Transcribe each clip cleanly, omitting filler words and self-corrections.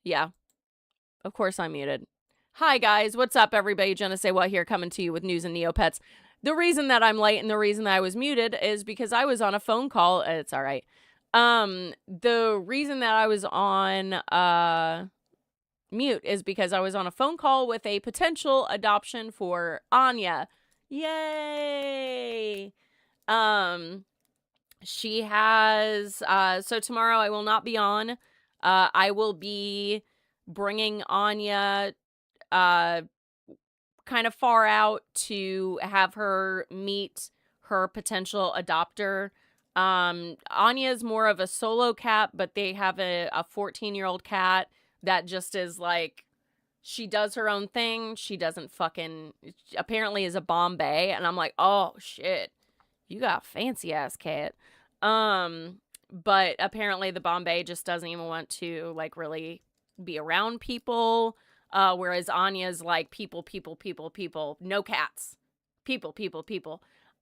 Yeah, of course I'm muted. Hi guys, what's up everybody? Jenna Say What here, coming to you with news and Neopets. The reason that I'm late and the reason that I was muted is because I was on a phone call. It's all right. The reason that I was on mute is because I was on a phone call with a potential adoption for Anya. Yay! She has so tomorrow I will not be on. I will be bringing Anya uh kind of far out to have her meet her potential adopter. Anya is more of a solo cat, but they have a 14-year-old cat that just is like, she does her own thing. She doesn't fucking, apparently is a Bombay. And I'm like, oh shit, you got a fancy ass cat. But apparently the Bombay just doesn't even want to like really be around people. Whereas Anya's like people, no cats. People.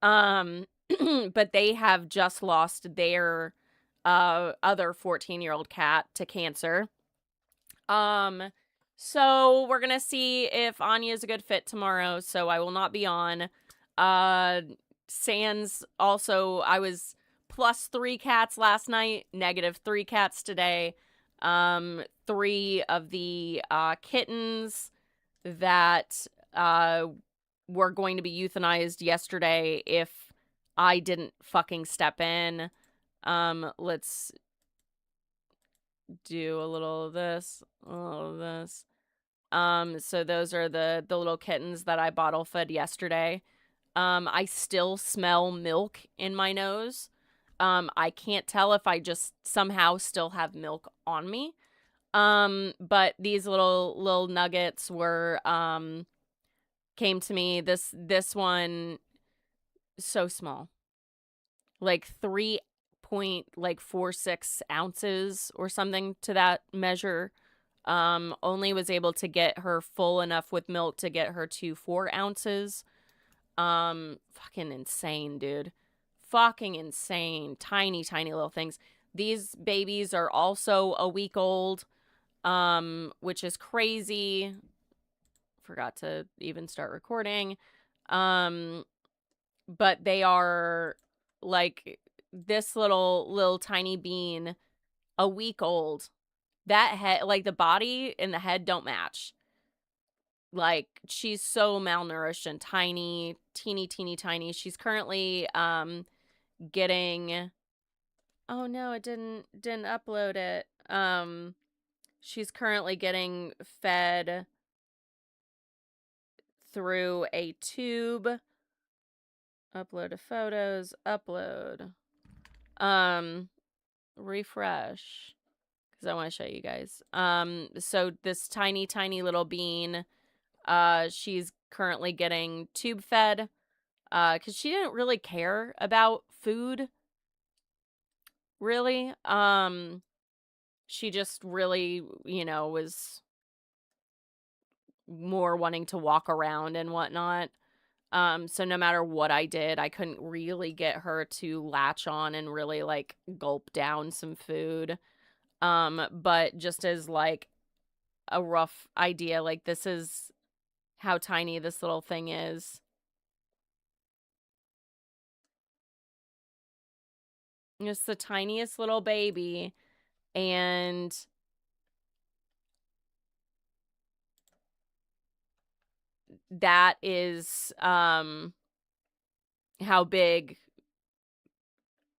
But they have just lost their other 14-year-old cat to cancer. So we're gonna see if Anya's a good fit tomorrow, so I will not be on. Sans also, I was +3 cats last night, -3 cats today. 3 of the kittens that were going to be euthanized yesterday if I didn't fucking step in. Let's do a little of this, a little of this. So those are the little kittens that I bottle fed yesterday. I still smell milk in my nose. I can't tell if I just somehow still have milk on me. But these little nuggets were came to me. This one, so small, like 3.46 ounces or something to that measure. Only was able to get her full enough with milk to get her to 4 ounces. Fucking insane, dude. Fucking insane. Tiny little things. These babies are also a week old, which is crazy. Forgot to even start recording. But they are like this little tiny bean, a week old. That head, like the body and the head don't match. Like, she's so malnourished and tiny, teeny tiny. She's currently getting, oh no, it didn't upload it. She's currently getting fed through a tube. Upload to photos, upload. Refresh, because I want to show you guys. So this tiny little bean, she's currently getting tube fed, because she didn't really care about food, really. She just really, was more wanting to walk around and whatnot. So no matter what I did, I couldn't really get her to latch on and really like gulp down some food. But just as like a rough idea, like this is how tiny this little thing is. It's the tiniest little baby, and that is how big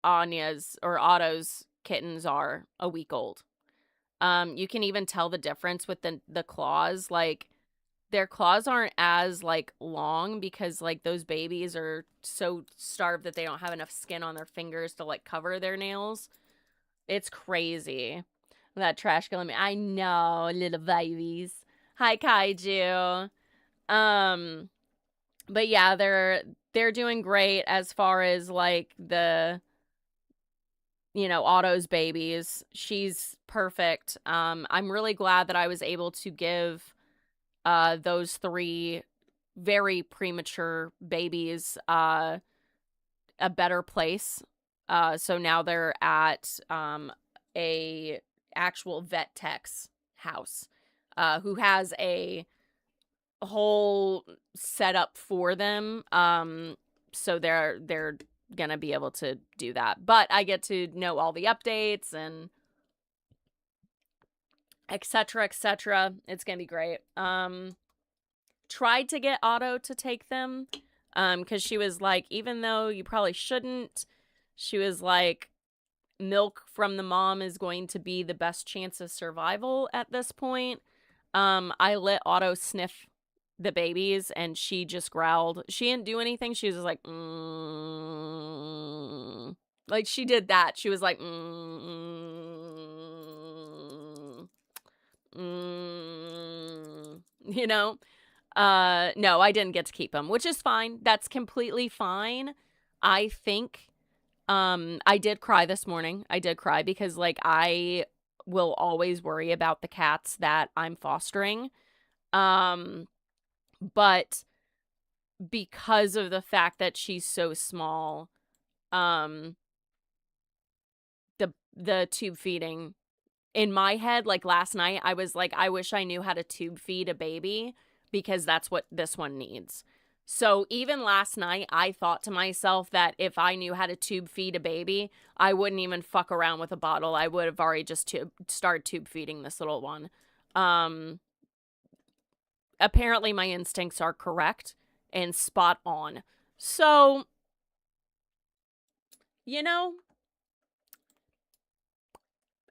Anya's or Otto's kittens are a week old. You can even tell the difference with the claws. Like, their claws aren't as like long because like those babies are so starved that they don't have enough skin on their fingers to like cover their nails. It's crazy. That trash killing me. I know, little babies. Hi, Kaiju. Um, but yeah, they're doing great as far as like the Otto's babies. She's perfect. I'm really glad that I was able to give those 3 very premature babies a better place. So now they're at a actual vet tech's house, who has a whole setup for them. So they're gonna be able to do that. But I get to know all the updates and etc. etc. It's gonna be great. Tried to get Otto to take them, because she was like, even though you probably shouldn't, she was like, milk from the mom is going to be the best chance of survival at this point. I let Otto sniff the babies and she just growled. She didn't do anything. She was just like, like she did that. She was like, you know? No, I didn't get to keep him, which is fine. That's completely fine. I think, I did cry this morning. I did cry because, like, I will always worry about the cats that I'm fostering. But because of the fact that she's so small, um, the tube feeding, in my head, like last night, I was like, I wish I knew how to tube feed a baby because that's what this one needs. So even last night, I thought to myself that if I knew how to tube feed a baby, I wouldn't even fuck around with a bottle. I would have already just started tube feeding this little one. Apparently my instincts are correct and spot on. So, you know,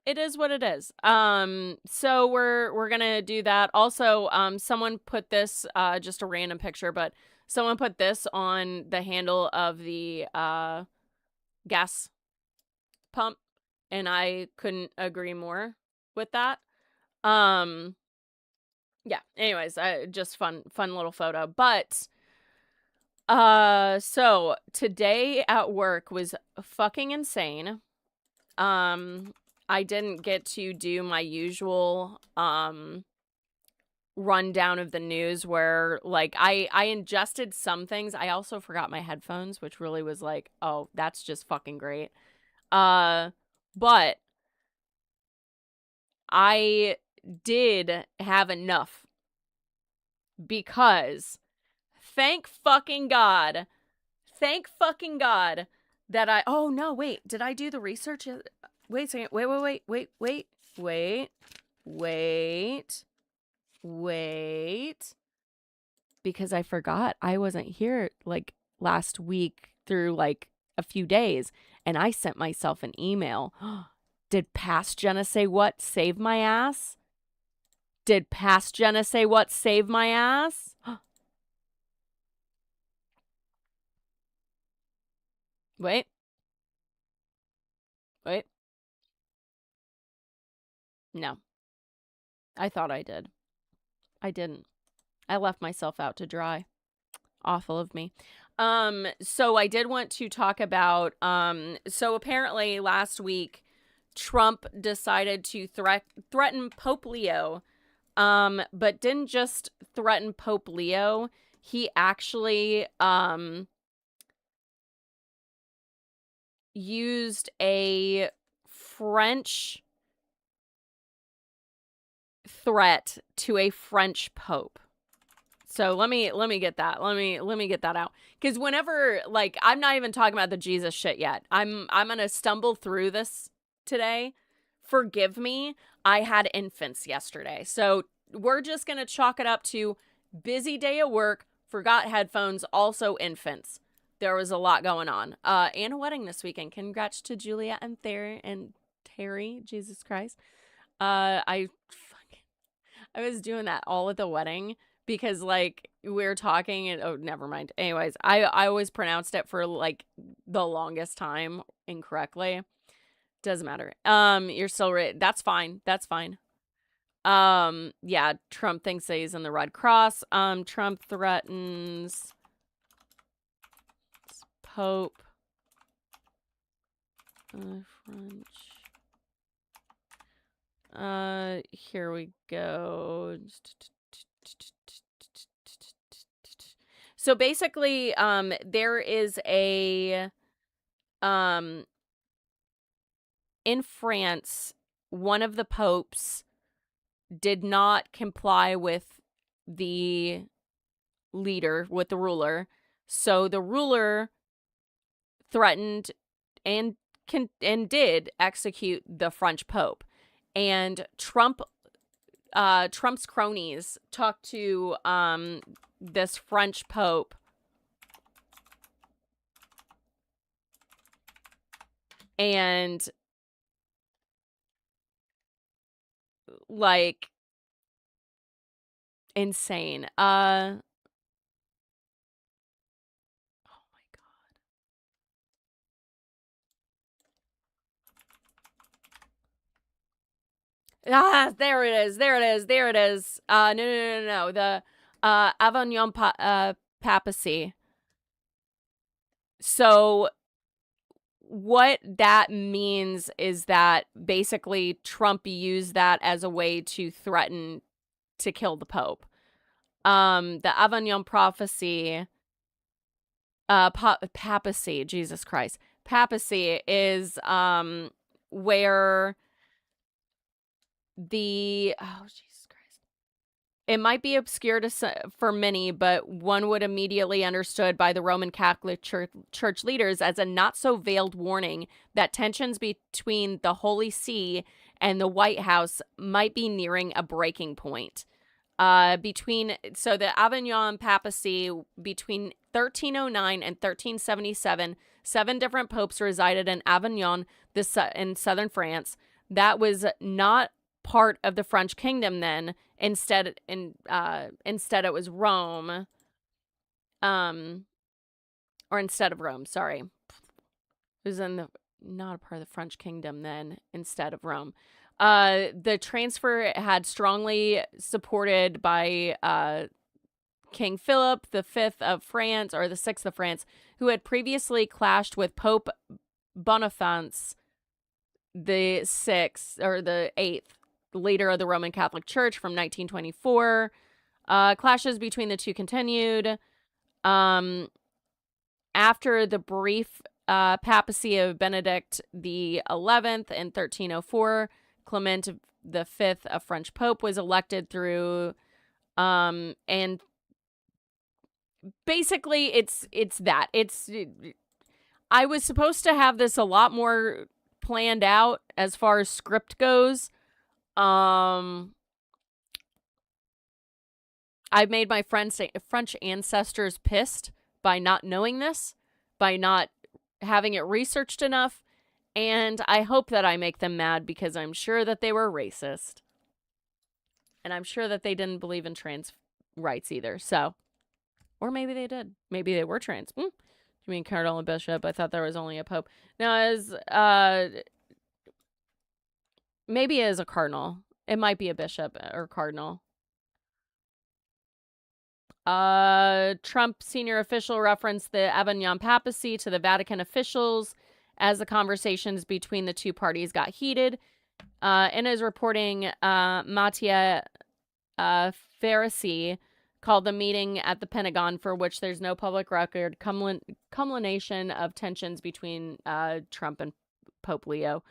it is what it is. So we're gonna do that. Also, someone put this, just a random picture, but someone put this on the handle of the gas pump, and I couldn't agree more with that. Yeah. Anyways, just fun little photo, but so today at work was fucking insane. I didn't get to do my usual rundown of the news where, like, I ingested some things. I also forgot my headphones, which really was like, oh, that's just fucking great. But I did have enough because thank fucking God that oh no, wait, did I do the research? Wait a second. Wait. Because I forgot I wasn't here like last week through like a few days, and I sent myself an email. Did past Jenna say what save my ass? Did past Jenna say what save my ass? Wait. No. I thought I did. I didn't. I left myself out to dry. Awful of me. So I did want to talk about, so apparently last week, Trump decided to threaten Pope Leo, but didn't just threaten Pope Leo. He actually, used a French threat to a French pope. So let me get that. Let me get that out. Because whenever, like, I'm not even talking about the Jesus shit yet. I'm gonna stumble through this today. Forgive me. I had infants yesterday. So we're just gonna chalk it up to busy day at work, forgot headphones, also infants. There was a lot going on. And a wedding this weekend. Congrats to Julia and Terry. Jesus Christ. I was doing that all at the wedding because, like, we were talking and, oh, never mind. Anyways, I always pronounced it for, like, the longest time incorrectly. Doesn't matter. You're still right. That's fine. Yeah, Trump thinks that he's in the Red Cross. Trump threatens Pope. French. Here we go. So basically, there is a, in France, one of the popes did not comply with the leader, with the ruler. So the ruler threatened and did execute the French Pope. And Trump's cronies talked to this French Pope and like insane. Oh my God. There it is. There it is. There it is. No. The Avignon papacy. So what that means is that basically Trump used that as a way to threaten to kill the Pope. The Avignon prophecy, papacy, Jesus Christ. Papacy is where Jesus Christ. It might be obscure for many, but one would immediately understood by the Roman Catholic Church leaders as a not-so-veiled warning that tensions between the Holy See and the White House might be nearing a breaking point. The Avignon papacy between 1309 and 1377, 7 different popes resided in Avignon, in southern France. That was not part of the French kingdom then. Instead it was Rome. Or instead of Rome, sorry. It was not a part of the French kingdom then, instead of Rome. The transfer had strongly supported by King Philip V of France, or the VI of France, who had previously clashed with Pope Boniface the Sixth, or the Eighth, leader of the Roman Catholic Church from 1924. Clashes between the two continued. After the brief papacy of Benedict the 11th in 1304, Clement V, a French pope, was elected through, and basically it's that. I was supposed to have this a lot more planned out as far as script goes. I made my French ancestors pissed by not knowing this, by not having it researched enough, and I hope that I make them mad because I'm sure that they were racist. And I'm sure that they didn't believe in trans rights either, so. Or maybe they did. Maybe they were trans. You mean cardinal and bishop? I thought there was only a pope. Now, maybe as a cardinal. It might be a bishop or cardinal. Trump senior official referenced the Avignon papacy to the Vatican officials as the conversations between the two parties got heated. In his reporting, Mattia Pharisee called the meeting at the Pentagon, for which there's no public record, culmination of tensions between Trump and Pope Leo.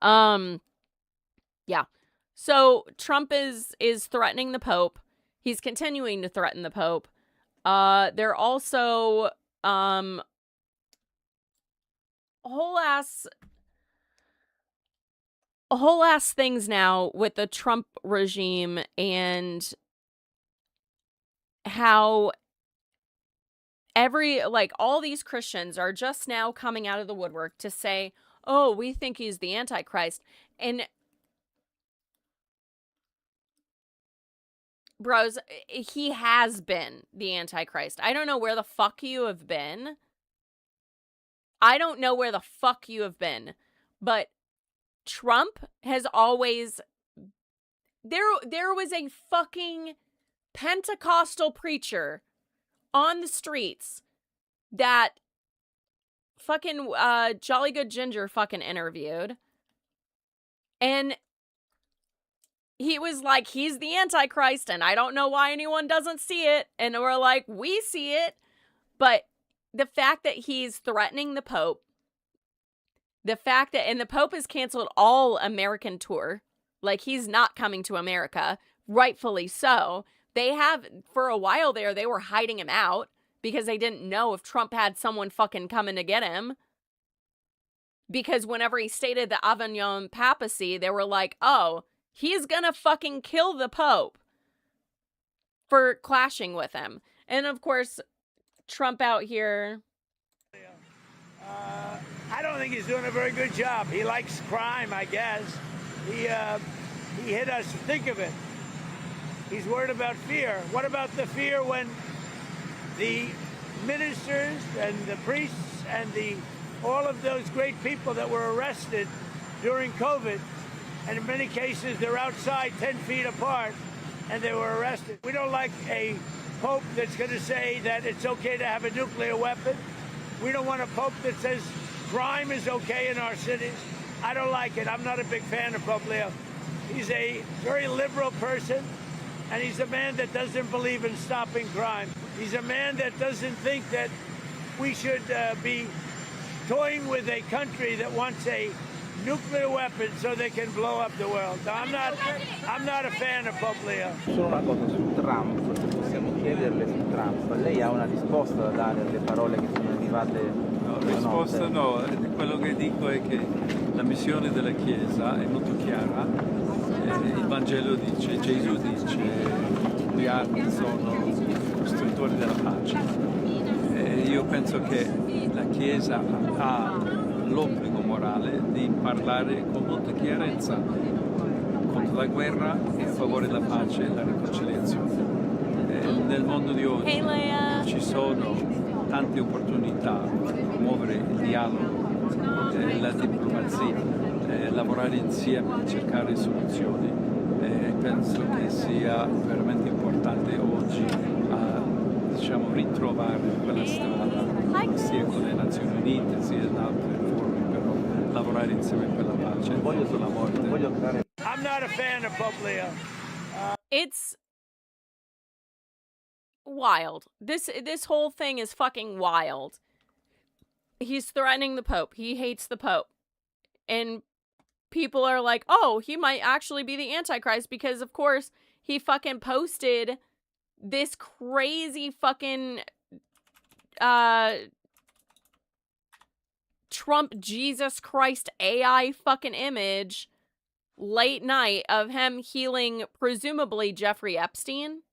Yeah. So Trump is threatening the Pope. He's continuing to threaten the Pope. They're also whole ass things now with the Trump regime and how all these Christians are just now coming out of the woodwork to say, oh, we think he's the Antichrist. And bros, he has been the Antichrist. I don't know where the fuck you have been. But Trump has always... There was a fucking Pentecostal preacher on the streets that fucking Jolly Good Ginger fucking interviewed. And he was like, he's the Antichrist, and I don't know why anyone doesn't see it. And we're like, we see it. But the fact that he's threatening the Pope, and the Pope has canceled all American tour. Like, he's not coming to America, rightfully so. They have, for a while there, they were hiding him out because they didn't know if Trump had someone fucking coming to get him. Because whenever he stated the Avignon papacy, they were like, oh, he's gonna fucking kill the Pope for clashing with him. And of course, Trump out here. I don't think he's doing a very good job. He likes crime, I guess. He hit us. Think of it. He's worried about fear. What about the fear when the ministers and the priests and all of those great people that were arrested during COVID, and in many cases they're outside 10 feet apart, and they were arrested. We don't like a pope that's going to say that it's okay to have a nuclear weapon. We don't want a pope that says crime is okay in our cities. I don't like it. I'm not a big fan of Pope Leo. He's a very liberal person, and he's a man that doesn't believe in stopping crime. He's a man that doesn't think that we should be toying with a country that wants a nuclear weapon so they can blow up the world. I'm not a fan of Pope Leo. Solo una cosa su Trump, se possiamo chiederle su Trump, lei ha una risposta da dare alle parole che sono arrivate? No, risposta no, quello che dico è che la missione della Chiesa è molto chiara, il Vangelo dice, Gesù dice, gli armi sono costruttori della pace. Io penso che la Chiesa ha l'obbligo morale di parlare con molta chiarezza contro la guerra e a favore della pace e la riconciliazione. Nel mondo di oggi ci sono tante opportunità per promuovere il dialogo, la diplomazia, lavorare insieme per cercare soluzioni. Penso che sia veramente importante oggi ritrovare quella strada sia con le Nazioni Unite sia in altre forme, però lavorare insieme per la pace. Voglio sulla morte. I'm not a fan of Pope Leo. It's wild. This whole thing is fucking wild. He's threatening the Pope. He hates the Pope. And people are like, oh, he might actually be the Antichrist because, of course, he fucking posted this crazy fucking Trump Jesus Christ AI fucking image late night of him healing presumably Jeffrey Epstein.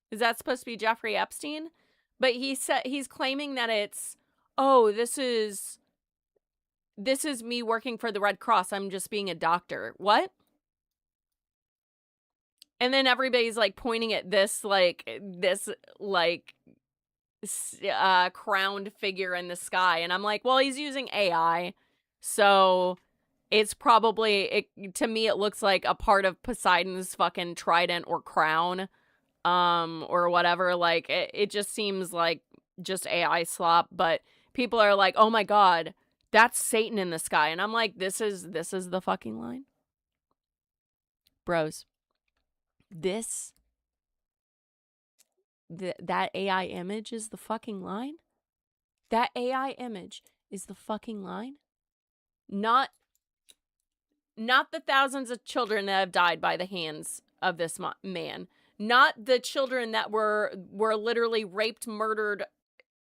Is that supposed to be Jeffrey Epstein? But he's claiming that it's, oh, this is me working for the Red Cross. I'm just being a doctor. What? And then everybody's like pointing at this crowned figure in the sky. And I'm like, well, he's using AI. So it's probably, to me, it looks like a part of Poseidon's fucking trident or crown, or whatever. Like, it just seems like just AI slop. But people are like, oh my God, that's Satan in the sky. And I'm like, this is the fucking line. Bros. That AI image is the fucking line? That AI image is the fucking line? Not the thousands of children that have died by the hands of this man. Not the children that were literally raped, murdered,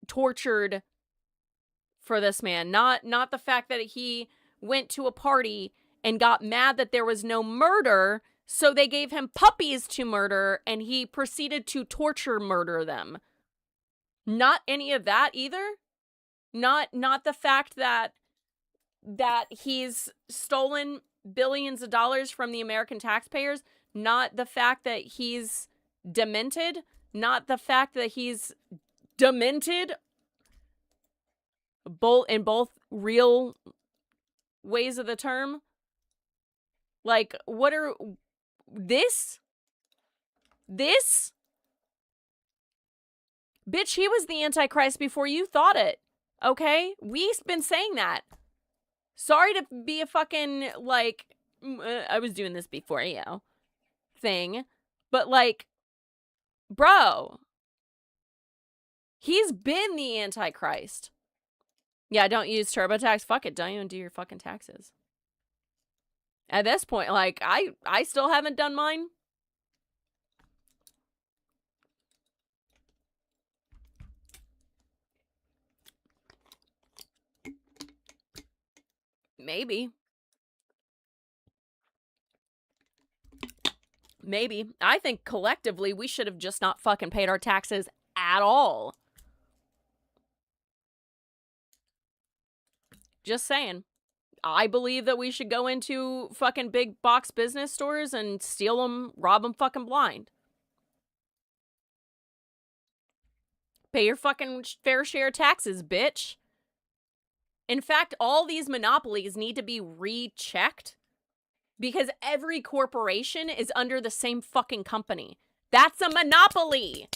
tortured for this man. Not the fact that he went to a party and got mad that there was no murder, so they gave him puppies to murder, and he proceeded to murder them. Not any of that either. Not the fact that he's stolen billions of dollars from the American taxpayers. Not the fact that he's demented. Not the fact that he's demented. In both real ways of the term. Like, what are... This? Bitch, he was the Antichrist before you thought it. Okay? We've been saying that. Sorry to be a fucking, like, I was doing this before you thing. But, like, bro. He's been the Antichrist. Yeah, don't use TurboTax. Fuck it. Don't even do your fucking taxes. At this point, like, I still haven't done mine. Maybe. Maybe. I think collectively we should have just not fucking paid our taxes at all. Just saying. I believe that we should go into fucking big box business stores and steal them, rob them fucking blind. Pay your fucking fair share of taxes, bitch. In fact, all these monopolies need to be rechecked because every corporation is under the same fucking company. That's a monopoly.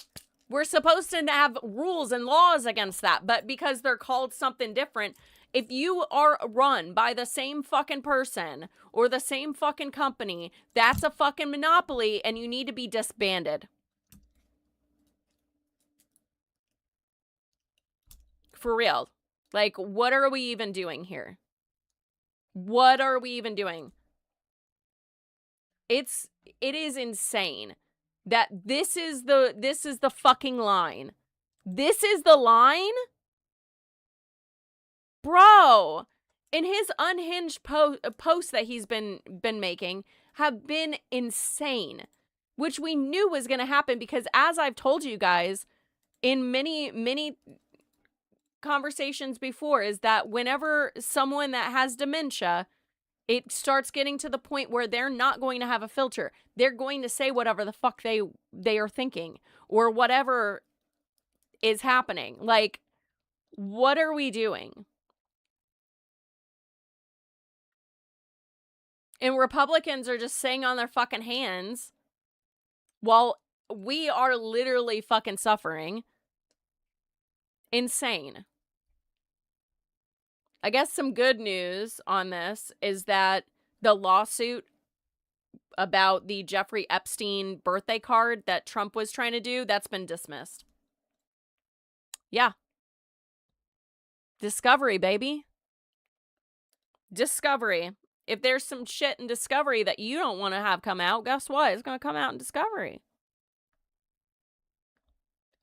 We're supposed to have rules and laws against that, but because they're called something different, if you are run by the same fucking person or the same fucking company, that's a fucking monopoly and you need to be disbanded. For real. Like, what are we even doing here? What are we even doing? It is insane that this is the fucking line. This is the line? Bro, and his unhinged posts that he's been making have been insane, which we knew was going to happen because as I've told you guys in many conversations before, is that whenever someone that has dementia, it starts getting to the point where they're not going to have a filter. They're going to say whatever the fuck they are thinking or whatever is happening. Like, what are we doing? And Republicans are just sitting on their fucking hands while we are literally fucking suffering. Insane. I guess some good news on this is that the lawsuit about the Jeffrey Epstein birthday card that Trump was trying to do, that's been dismissed. Yeah. Discovery, baby. Discovery. If there's some shit in Discovery that you don't want to have come out, guess what? It's going to come out in Discovery.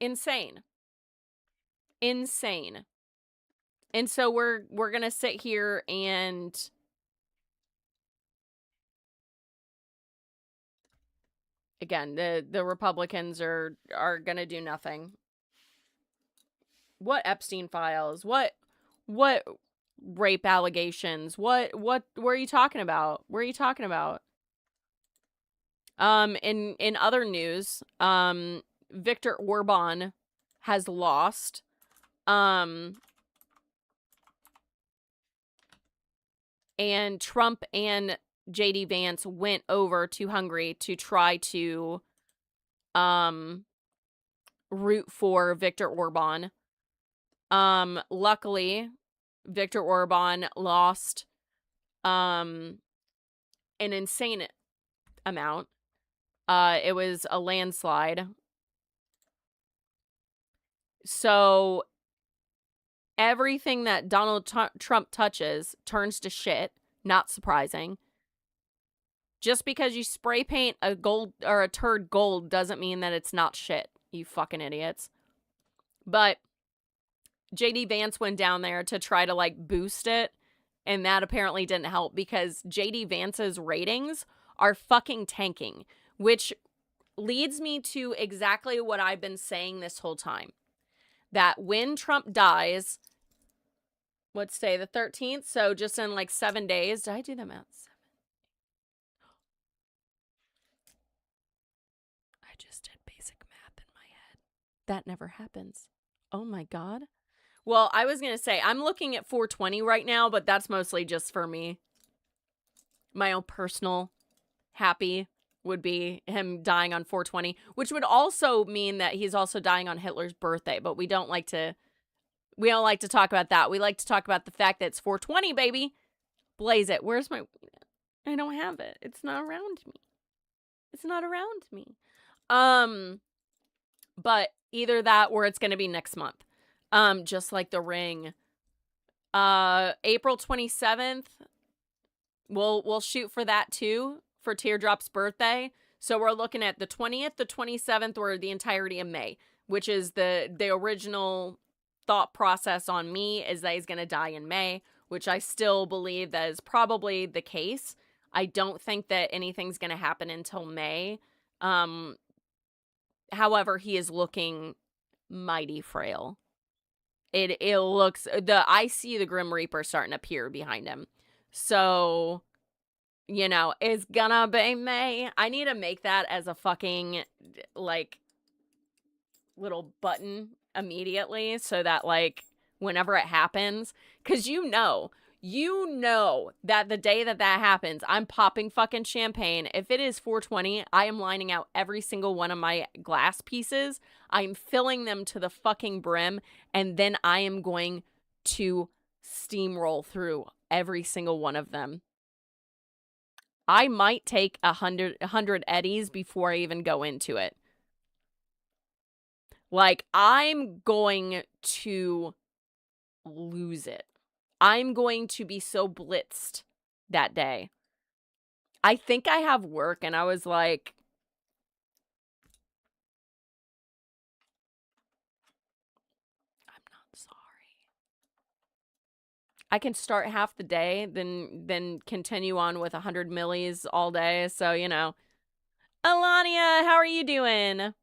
Insane. Insane. And so we're going to sit here and again, the Republicans are going to do nothing. What Epstein files? What rape allegations? What are you talking about? What are you talking about? In other news, Viktor Orban has lost. And Trump and J.D. Vance went over to Hungary to try to root for Viktor Orban. Luckily, Viktor Orban lost an insane amount. It was a landslide. So everything that Donald Trump touches turns to shit. Not surprising. Just because you spray paint a gold or a turd gold doesn't mean that it's not shit, you fucking idiots. But J.D. Vance went down there to try to like boost it, and that apparently didn't help because J.D. Vance's ratings are fucking tanking, which leads me to exactly what I've been saying this whole time. That when Trump dies, what's today, the 13th? So just in like 7 days. Did I do the math? I just did basic math in my head. That never happens. Oh my God. Well, I was going to say, I'm looking at 420 right now, but that's mostly just for me. My own personal happy would be him dying on 420, which would also mean that he's also dying on Hitler's birthday, but we don't like to talk about that. We like to talk about the fact that it's 420, baby. Blaze it. Where's my... I don't have it. It's not around me. It's not around me. But either that or it's going to be next month. Just like The Ring. April 27th, we'll shoot for that too for Teardrop's birthday. So we're looking at the 20th, the 27th, or the entirety of May, which is the original thought process on me is that he's going to die in May, which I still believe that is probably the case. I don't think that anything's going to happen until May. However, he is looking mighty frail. It looks, I see the Grim Reaper starting to appear behind him. So, you know, it's gonna be May. I need to make that as a fucking, like, little button immediately so that, like, whenever it happens, because you know that the day that happens, I'm popping fucking champagne. If it is 420, I am lining out every single one of my glass pieces. I'm filling them to the fucking brim, and then I am going to steamroll through every single one of them. I might take 100 eddies before I even go into it. Like, I'm going to lose it. I'm going to be so blitzed that day. I think I have work, and I was like, I'm not sorry. I can start half the day, then continue on with 100 millis all day. So, you know. Alania, how are you doing?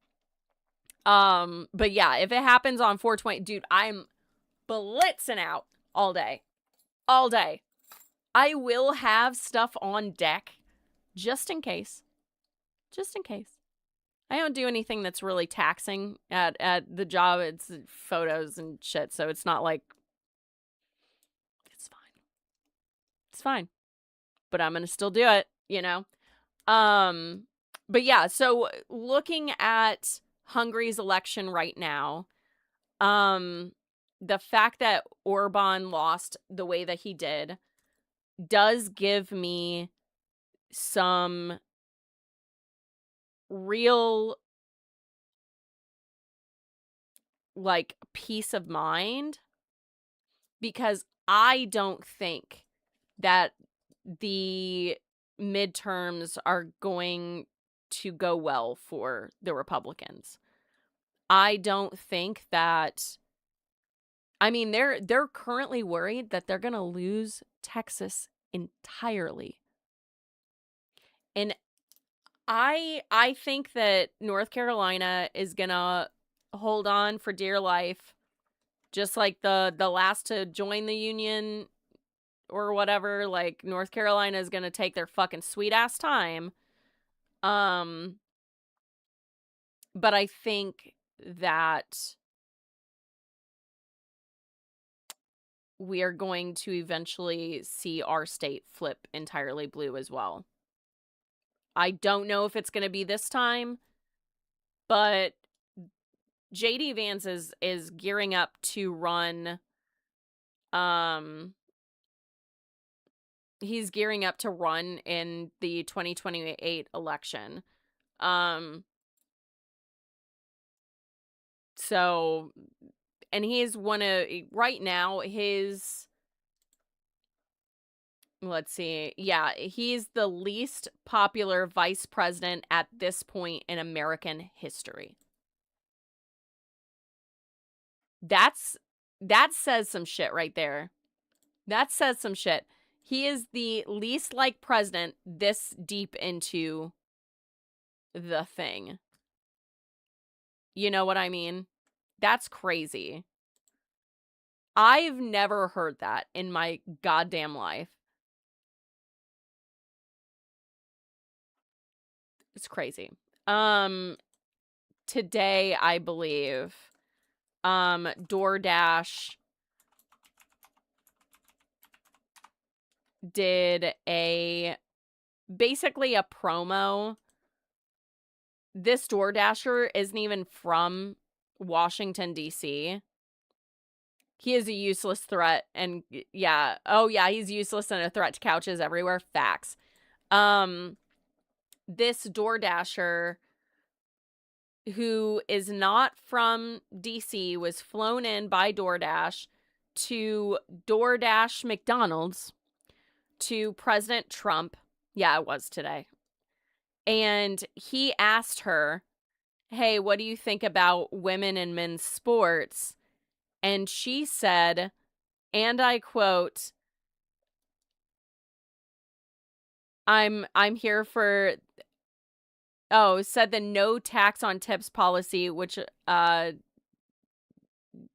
But yeah, if it happens on 420, dude, I'm blitzing out all day. All day. I will have stuff on deck just in case. Just in case. I don't do anything that's really taxing at the job. It's photos and shit, so it's not like... It's fine. It's fine. But I'm gonna still do it, you know? But yeah, so looking at Hungary's election right now, the fact that Orban lost the way that he did does give me some real, like, peace of mind, because I don't think that the midterms are going to go well for the Republicans. I don't think that... I mean, they're currently worried that they're going to lose Texas entirely. And I think that North Carolina is going to hold on for dear life, just like the last to join the union or whatever. Like, North Carolina is going to take their fucking sweet ass time. But I think that we are going to eventually see our state flip entirely blue as well. I don't know if it's going to be this time, but J.D. Vance is gearing up to run, he's gearing up to run in the 2028 election. So, and he's right now, let's see. Yeah, he's the least popular vice president at this point in American history. That says some shit right there. That says some shit. He is the least liked president this deep into the thing. You know what I mean? That's crazy. I've never heard that in my goddamn life. It's crazy. Today, I believe, DoorDash did basically a promo. This DoorDasher isn't even from Washington, D.C. He is a useless threat, and yeah. Oh, yeah, he's useless and a threat to couches everywhere. Facts. This DoorDasher, who is not from DC, was flown in by DoorDash to DoorDash McDonald's to President Trump. Yeah, it was today. And he asked her, hey, what do you think about women in men's sports? And she said, and I quote, I'm here for said the no tax on tips policy, which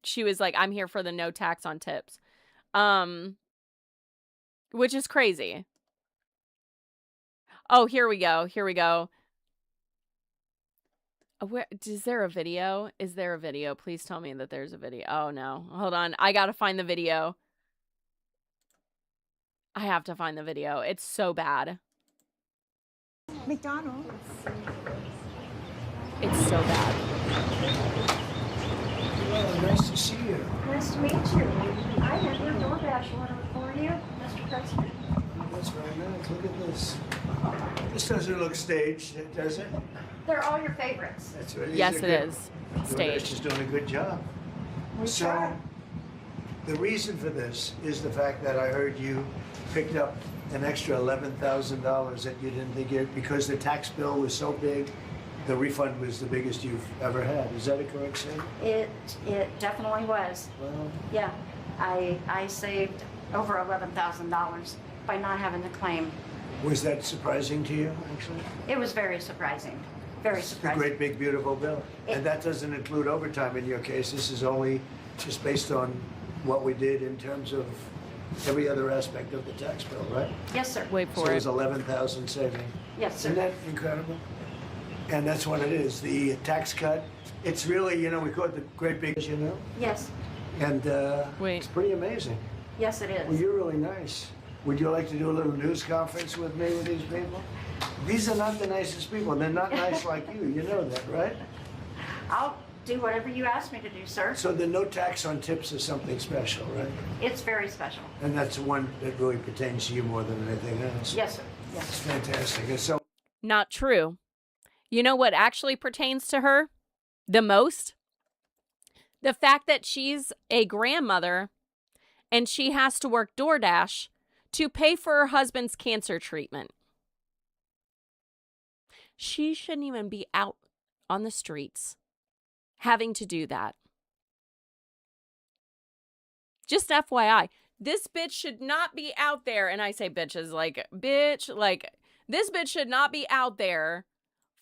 she was like, I'm here for the no tax on tips. Which is crazy. Oh, here we go. Here we go. Where is there a video? Is there a video? Please tell me that there's a video. Oh no. Hold on. I got to find the video. I have to find the video. It's so bad. McDonald's. It's so bad. Well, nice to see you. Nice to meet you. I have your DoorDash order for you, Mr. President. That's very nice. Look at this. This doesn't look staged, does it? They're all your favorites. That's right. Yes, it is. Stage. Staged. She's doing a good job. We So, try. the reason for this is the fact that I heard you picked up an extra $11,000 that you didn't think it, because the tax bill was so big, the refund was the biggest you've ever had. Is that a correct statement? It definitely was. Well, Yeah, I saved over $11,000 by not having to claim. was that surprising to you, actually? It was very surprising. Very It's a surprising. great big beautiful bill. And that doesn't include overtime in your case. This is only just based on what we did in terms of every other aspect of the tax bill, right? Yes, sir. Wait So for it it. was 11,000 saving. Yes, Isn't sir. that incredible? And that's what it is. The tax cut, it's really, we call it the great big, Yes. and Wait. it's pretty amazing. Yes, it Well, is. you're really nice. Would you like to do a little news conference with me with these people? These are not the nicest people. They're not nice like you. You know that, right? I'll do whatever you ask me to do, sir. So the no tax on tips is something special, right? It's very special. And that's the one that really pertains to you more than anything else. Yes, sir. It's Yes. fantastic. And so Not true. You know what actually pertains to her the most? The fact that she's a grandmother and she has to work DoorDash to pay for her husband's cancer treatment. She shouldn't even be out on the streets having to do that. Just FYI, this bitch should not be out there. And I say bitches like, bitch, like, this bitch should not be out there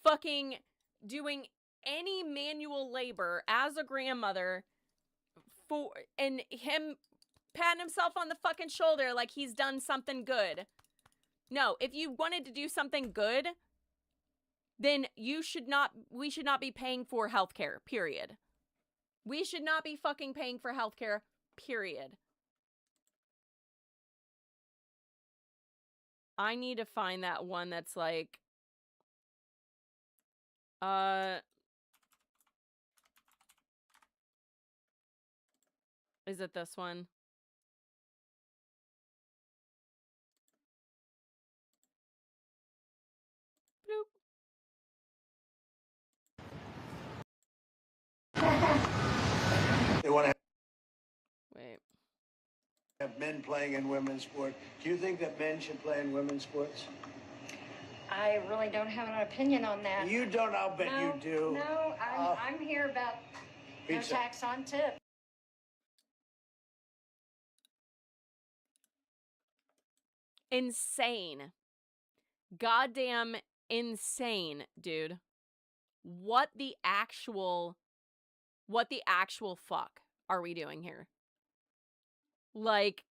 fucking doing any manual labor as a grandmother and him patting himself on the fucking shoulder like he's done something good. No, if you wanted to do something good, then we should not be paying for healthcare, period. We should not be fucking paying for healthcare, period. I need to find that one that's like, is it this one? they want to Wait. have men playing in women's sport. Do you think that men should play in women's sports? I really don't have an opinion on that. You don't, I'll bet No, you do. No, I'm here about no Pizza. tax on tip. Insane. Goddamn insane, dude. What the actual fuck are we doing here? Like,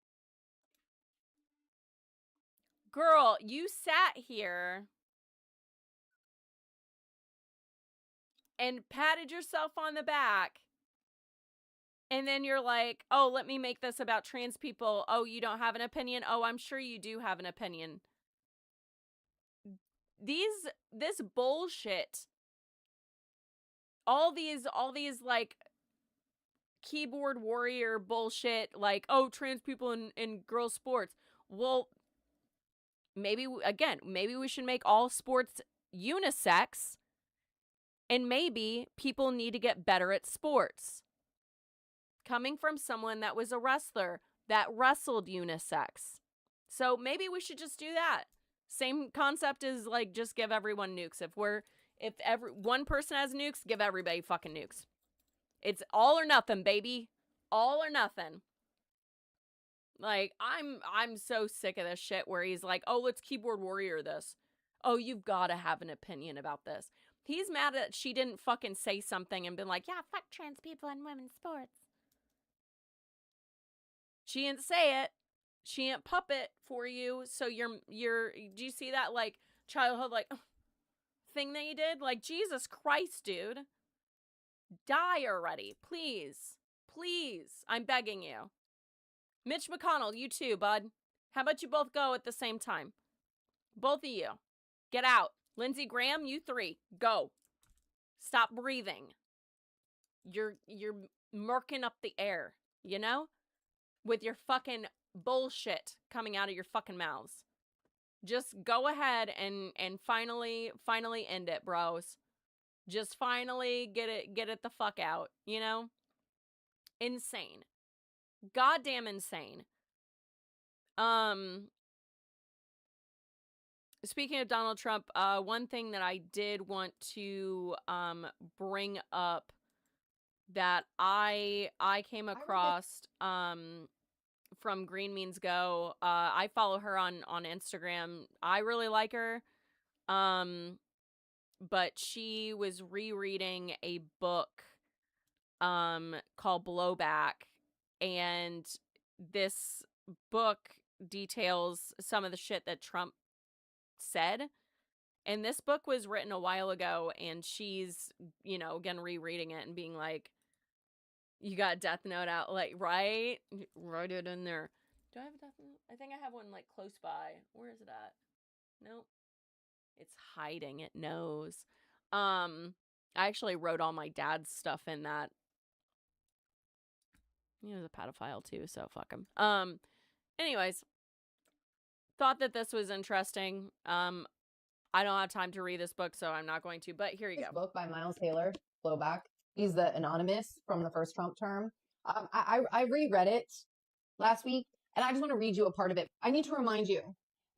girl, you sat here and patted yourself on the back. And then you're like, oh, let me make this about trans people. Oh, you don't have an opinion? Oh, I'm sure you do have an opinion. This bullshit. All these like keyboard warrior bullshit, like, oh, trans people in girls sports. Well, maybe we should make all sports unisex, and maybe people need to get better at sports. Coming from someone that was a wrestler that wrestled unisex. So maybe we should just do that. Same concept as like just give everyone nukes. If every one person has nukes, give everybody fucking nukes. It's all or nothing, baby. All or nothing. Like, I'm so sick of this shit where he's like, oh, let's keyboard warrior this. Oh, you've got to have an opinion about this. He's mad that she didn't fucking say something and been like, yeah, fuck trans people in women's sports. She didn't say it. She didn't puppet for you. So do you see that, like, childhood, like, thing that you did? Like, Jesus Christ, dude. Die already. Please. Please. I'm begging you. Mitch McConnell, you too, bud. How about you both go at the same time? Both of you. Get out. Lindsey Graham, you three. Go. Stop breathing. You're murking up the air, you know? With your fucking bullshit coming out of your fucking mouths. Just go ahead and finally end it, bros. Just finally get it the fuck out, you know? Insane. Goddamn insane. Speaking of Donald Trump, one thing that I did want to bring up that I came across from Green Means Go. I follow her on Instagram. I really like her. But she was rereading a book called Blowback, and this book details some of the shit that Trump said. And this book was written a while ago, and she's, again, rereading it and being like, you got a Death Note out, like, right? Write it in there. Do I have a Death Note? I think I have one, like, close by. Where is it at? Nope. It's hiding. It knows. I actually wrote all my dad's stuff in that. He was a pedophile, too, so fuck him. Anyways. Thought that this was interesting. I don't have time to read this book, so I'm not going to, but here you go. Book by Miles Taylor, Blowback. He's the anonymous from the first Trump term. I reread it last week, and I just want to read you a part of it. I need to remind you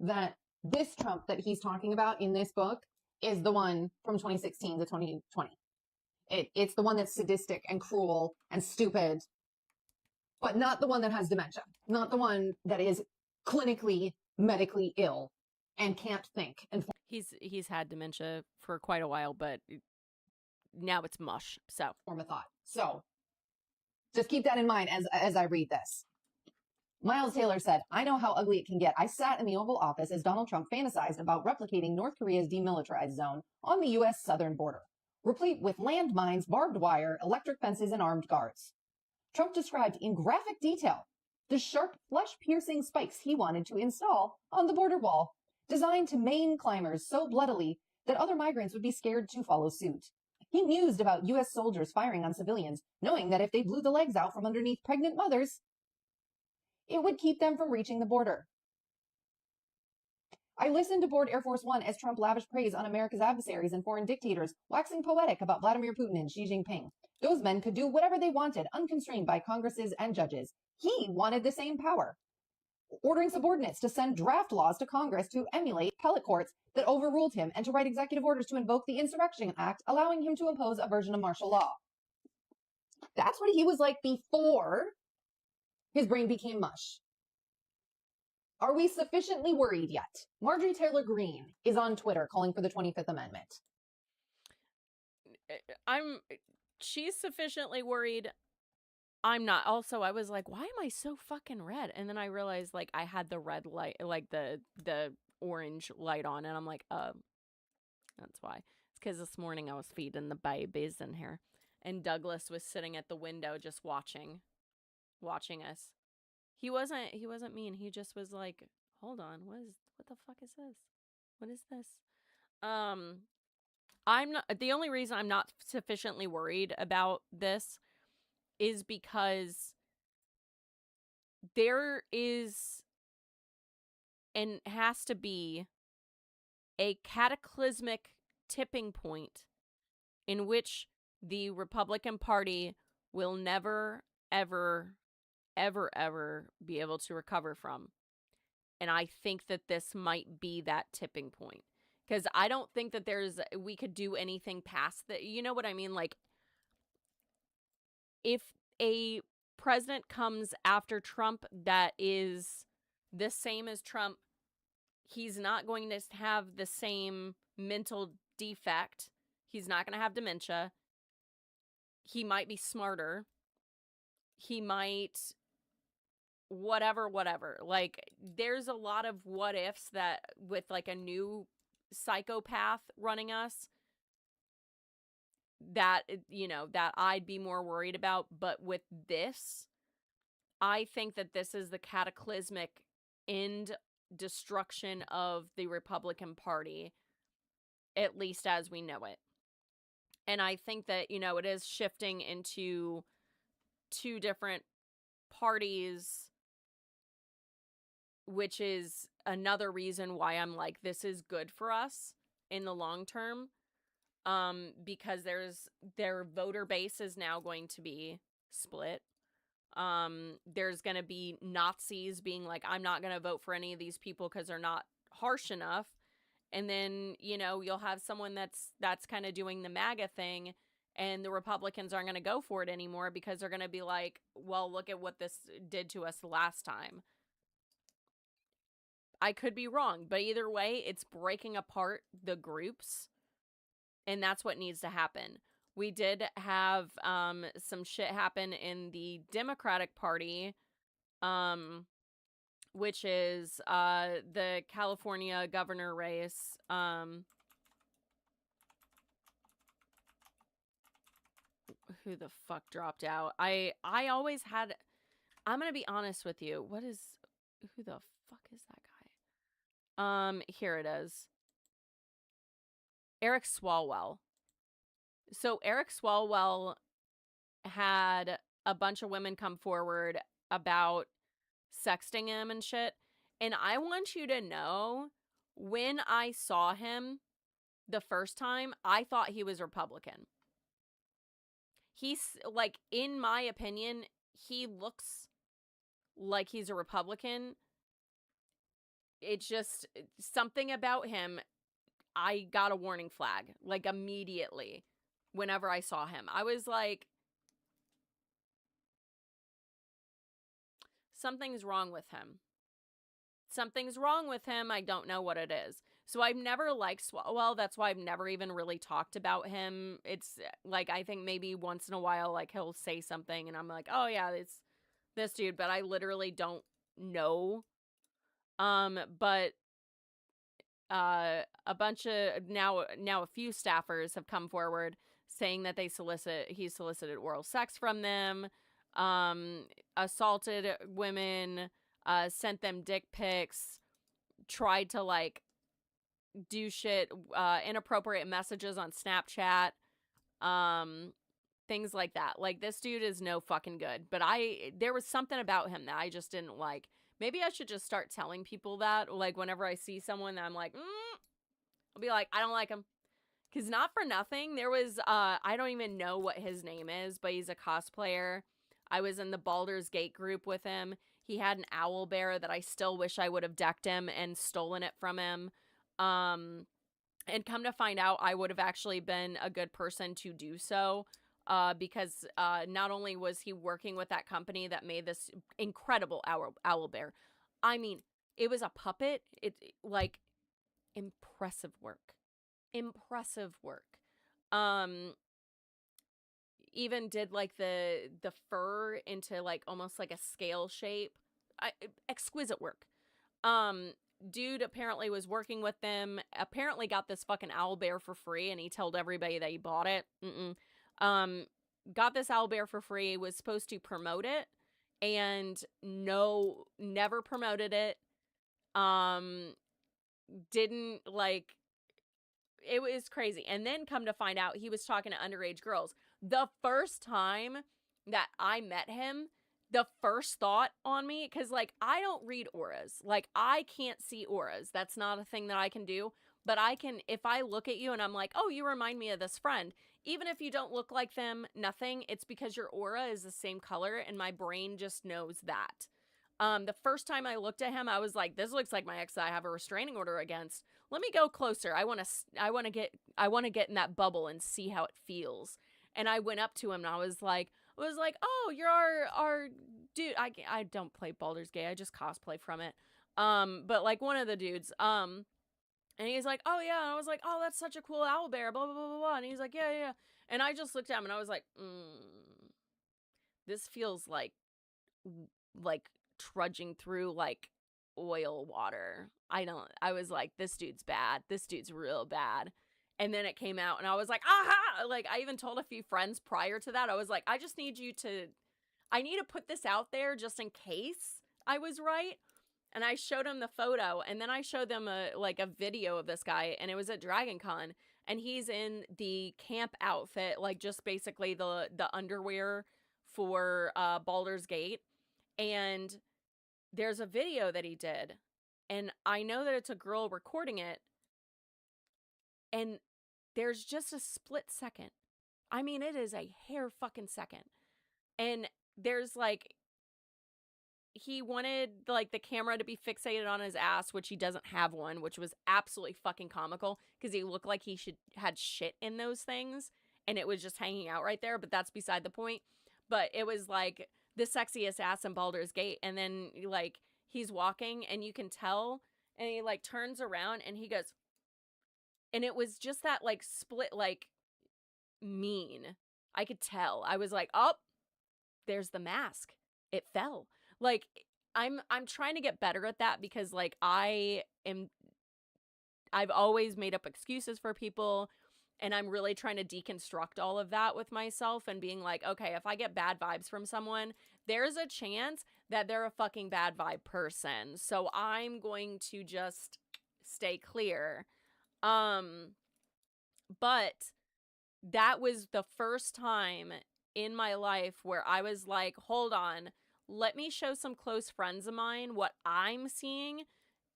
that this Trump that he's talking about in this book is the one from 2016 to 2020. It's the one that's sadistic and cruel and stupid, but not the one that has dementia, not the one that is clinically, medically ill and can't think. And he's had dementia for quite a while, but now it's mush. So form a thought. So just keep that in mind as I read this. Miles Taylor said, I know how ugly it can get. I sat in the Oval Office as Donald Trump fantasized about replicating North Korea's demilitarized zone on the U.S. southern border, replete with landmines, barbed wire, electric fences, and armed guards. Trump described in graphic detail the sharp, flesh-piercing spikes he wanted to install on the border wall, designed to maim climbers so bloodily that other migrants would be scared to follow suit. He mused about U.S. soldiers firing on civilians, knowing that if they blew the legs out from underneath pregnant mothers, it would keep them from reaching the border. I listened aboard Air Force One as Trump lavished praise on America's adversaries and foreign dictators, waxing poetic about Vladimir Putin and Xi Jinping. Those men could do whatever they wanted, unconstrained by Congresses and judges. He wanted the same power, ordering subordinates to send draft laws to Congress to emulate appellate courts that overruled him and to write executive orders to invoke the Insurrection Act, allowing him to impose a version of martial law. That's what he was like before his brain became mush. Are we sufficiently worried yet? Marjorie Taylor Greene is on Twitter calling for the 25th Amendment. She's sufficiently worried. I'm not. Also, I was like, why am I so fucking red? And then I realized, like, I had the red light, like the orange light on, and I'm like, that's why. It's because this morning I was feeding the babies in here, and Douglas was sitting at the window just watching us. He wasn't mean. He just was like, hold on, what the fuck is this? What is this? I'm not. The only reason I'm not sufficiently worried about this is because there is and has to be a cataclysmic tipping point in which the Republican Party will never, ever, ever, ever be able to recover from. And I think that this might be that tipping point. Because I don't think that we could do anything past that. You know what I mean? Like, if a president comes after Trump that is the same as Trump, he's not going to have the same mental defect. He's not going to have dementia. He might be smarter. He might whatever. Like, there's a lot of what ifs that with like a new psychopath running us that, that I'd be more worried about. But with this, I think that this is the cataclysmic end destruction of the Republican Party, at least as we know it. And I think that, it is shifting into two different parties, which is another reason why I'm like, this is good for us in the long term. Because their voter base is now going to be split. There's going to be Nazis being like, I'm not going to vote for any of these people because they're not harsh enough. And then, you'll have someone that's kind of doing the MAGA thing, and the Republicans aren't going to go for it anymore because they're going to be like, well, look at what this did to us the last time. I could be wrong, but either way, it's breaking apart the groups, and that's what needs to happen. We did have some shit happen in the Democratic Party, which is the California governor race. Who the fuck dropped out? I always had... I'm going to be honest with you. Who the fuck is that guy? Here it is. Eric Swalwell. So Eric Swalwell had a bunch of women come forward about sexting him and shit. And I want you to know, when I saw him the first time, I thought he was Republican. He's, like, in my opinion, he looks like he's a Republican. It's just something about him. I got a warning flag, like, immediately. Whenever I saw him, I was like, something's wrong with him. Something's wrong with him. I don't know what it is. So I've never liked Swalwell. That's why I've never even really talked about him. It's like, I think maybe once in a while, like, he'll say something and I'm like, oh yeah, it's this dude, but I literally don't know. But a bunch of now a few staffers have come forward saying that he solicited oral sex from them, assaulted women, sent them dick pics, tried to, like, do shit, inappropriate messages on Snapchat, things like that. Like, this dude is no fucking good. But there was something about him that I just didn't like. Maybe I should just start telling people that, like, whenever I see someone that I'm like, I'll be like, I don't like him. Because not for nothing, there was, I don't even know what his name is, but he's a cosplayer. I was in the Baldur's Gate group with him. He had an owl bear that I still wish I would have decked him and stolen it from him. And come to find out, I would have actually been a good person to do so. Because not only was he working with that company that made this incredible owl bear. I mean, it was a puppet. Like, impressive work. Even did, like, the fur into, like, almost like a scale shape. Exquisite work. Dude apparently was working with them, apparently got this fucking owl bear for free, and he told everybody that he bought it. Got this owl bear for free, was supposed to promote it, and never promoted it. Didn't, like, it was crazy. And then come to find out, he was talking to underage girls. The first time that I met him, the first thought on me, because, like, I don't read auras. Like, I can't see auras. That's not a thing that I can do. But I can, if I look at you and I'm like, oh, you remind me of this friend, even if you don't look like them, nothing, it's because your aura is the same color, and my brain just knows that. The first time I looked at him, I was like, this looks like my ex that I have a restraining order against. Let me go closer. I want to get in that bubble and see how it feels. And I went up to him and I was like, oh, you're our dude. I don't play Baldur's Gate. I just cosplay from it. But like one of the dudes, and he's like, oh yeah. And I was like, oh, that's such a cool owlbear, blah, blah, blah, blah, blah. And he's like, yeah, yeah. And I just looked at him and I was like, this feels like trudging through like oil water. I was like, this dude's bad. This dude's real bad. And then it came out and I was like, aha! Like I even told a few friends prior to that. I was like, I need to put this out there just in case I was right. And I showed him the photo and then I showed them a video of this guy and it was at Dragon Con and he's in the camp outfit, like just basically the underwear for Baldur's Gate. And there's a video that he did and I know that it's a girl recording it and there's just a split second. I mean, it is a hair fucking second. And there's like, he wanted like the camera to be fixated on his ass, which he doesn't have one, which was absolutely fucking comical because he looked like he had shit in those things and it was just hanging out right there. But that's beside the point. But it was like the sexiest ass in Baldur's Gate. And then like he's walking and you can tell and he like turns around and he goes, and it was just that like split, like mean. I could tell. I was like, oh, there's the mask. It fell. Like I'm trying to get better at that because like I've always made up excuses for people and I'm really trying to deconstruct all of that with myself and being like, okay, if I get bad vibes from someone, there's a chance that they're a fucking bad vibe person. So I'm going to just stay clear. But that was the first time in my life where I was like, hold on, let me show some close friends of mine what I'm seeing.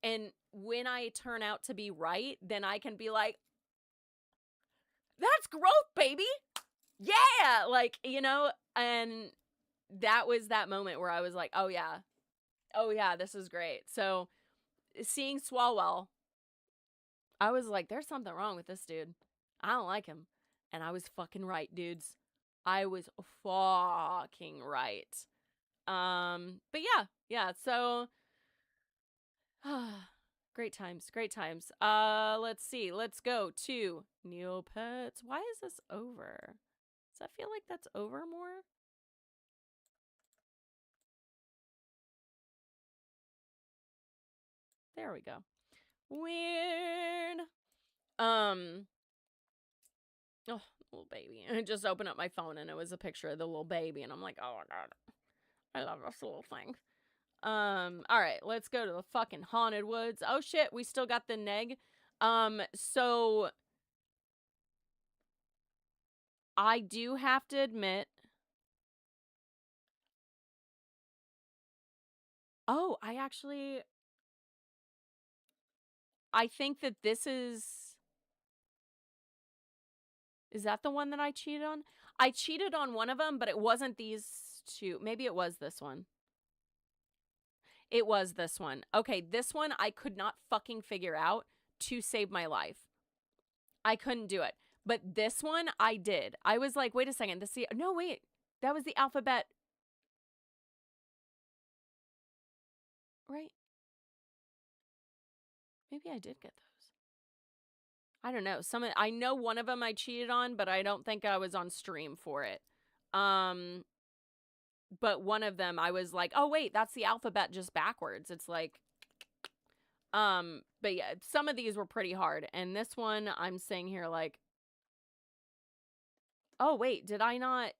And when I turn out to be right, then I can be like, that's growth, baby. Yeah. Like, you know, and that was that moment where I was like, oh yeah, this is great. So seeing Swalwell, I was like, there's something wrong with this dude. I don't like him. And I was fucking right, dudes. I was fucking right. But yeah, so great times. Let's see. Let's go to Neopets. Why is this over? Does that feel like that's over more? There we go. Weird. Oh, little baby. I just opened up my phone and it was a picture of the little baby and I'm like, oh my god. I love this little thing. All right, let's go to the fucking haunted woods. Oh shit, we still got the neg. So I do have to admit. Oh, I think that this is that the one that I cheated on? I cheated on one of them, but it wasn't these two. Maybe it was this one. It was this one. Okay, this one I could not fucking figure out to save my life. I couldn't do it. But this one I did. I was like, wait a second. No, wait. That was the alphabet. Right? Maybe I did get those. I don't know. I know one of them I cheated on, but I don't think I was on stream for it. But one of them I was like, oh wait, that's the alphabet just backwards. It's like, but yeah, some of these were pretty hard. And this one I'm saying here like, oh wait, did I not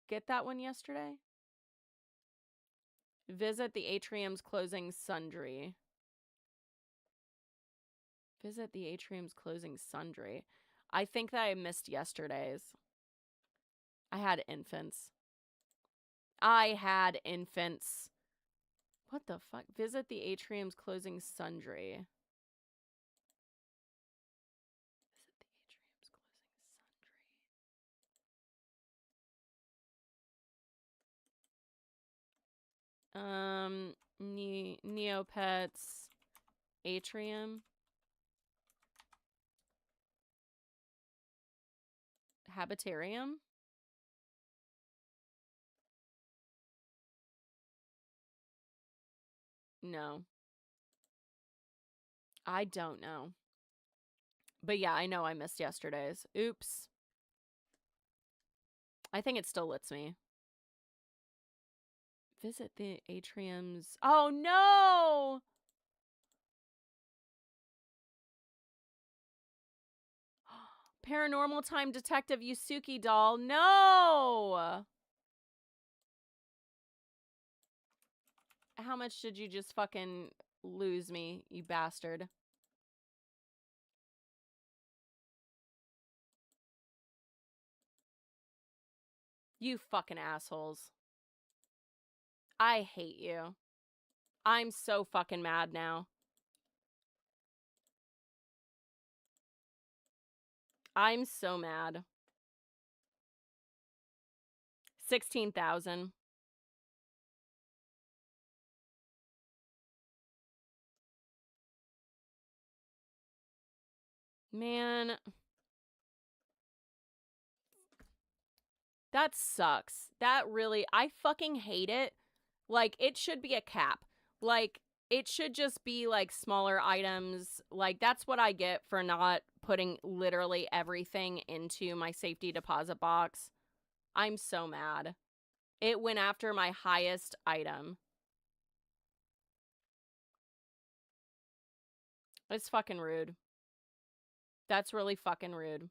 get that one yesterday? Visit the atrium's closing sundry. Visit the atrium's closing sundry. I think that I missed yesterday's. I had infants. What the fuck? Visit the atrium's closing sundry. Visit the atrium's closing Neopets atrium. Habitarium? No. I don't know. But yeah, I know I missed yesterday's. Oops. I think it still lets me. Visit the atriums. Oh no! Paranormal Time Detective Yusuke doll. No! How much did you just fucking lose me, you bastard? You fucking assholes. I hate you. I'm so fucking mad now. I'm so mad. 16,000. Man. That sucks. That really, I fucking hate it. Like, it should be a cap. Like, it should just be, like, smaller items. Like, that's what I get for not putting literally everything into my safety deposit box. I'm so mad. It went after my highest item. It's fucking rude. That's really fucking rude.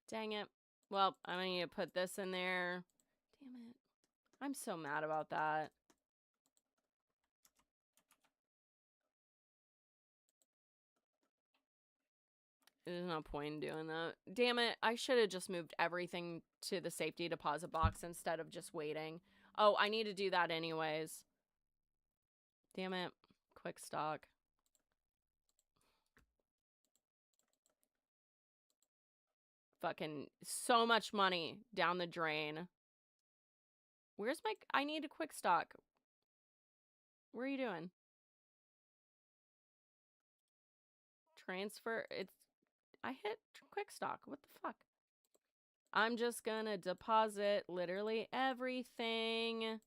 Dang it. Well, I'm gonna need to put this in there. Damn it. I'm so mad about that. There's no point in doing that. Damn it. I should have just moved everything to the safety deposit box instead of just waiting. Oh, I need to do that anyways. Damn it. Quick stock. Fucking so much money down the drain. Where's my... I need a quick stock. What are you doing? Transfer... It's... I hit quick stock. What the fuck? I'm just gonna deposit literally everything.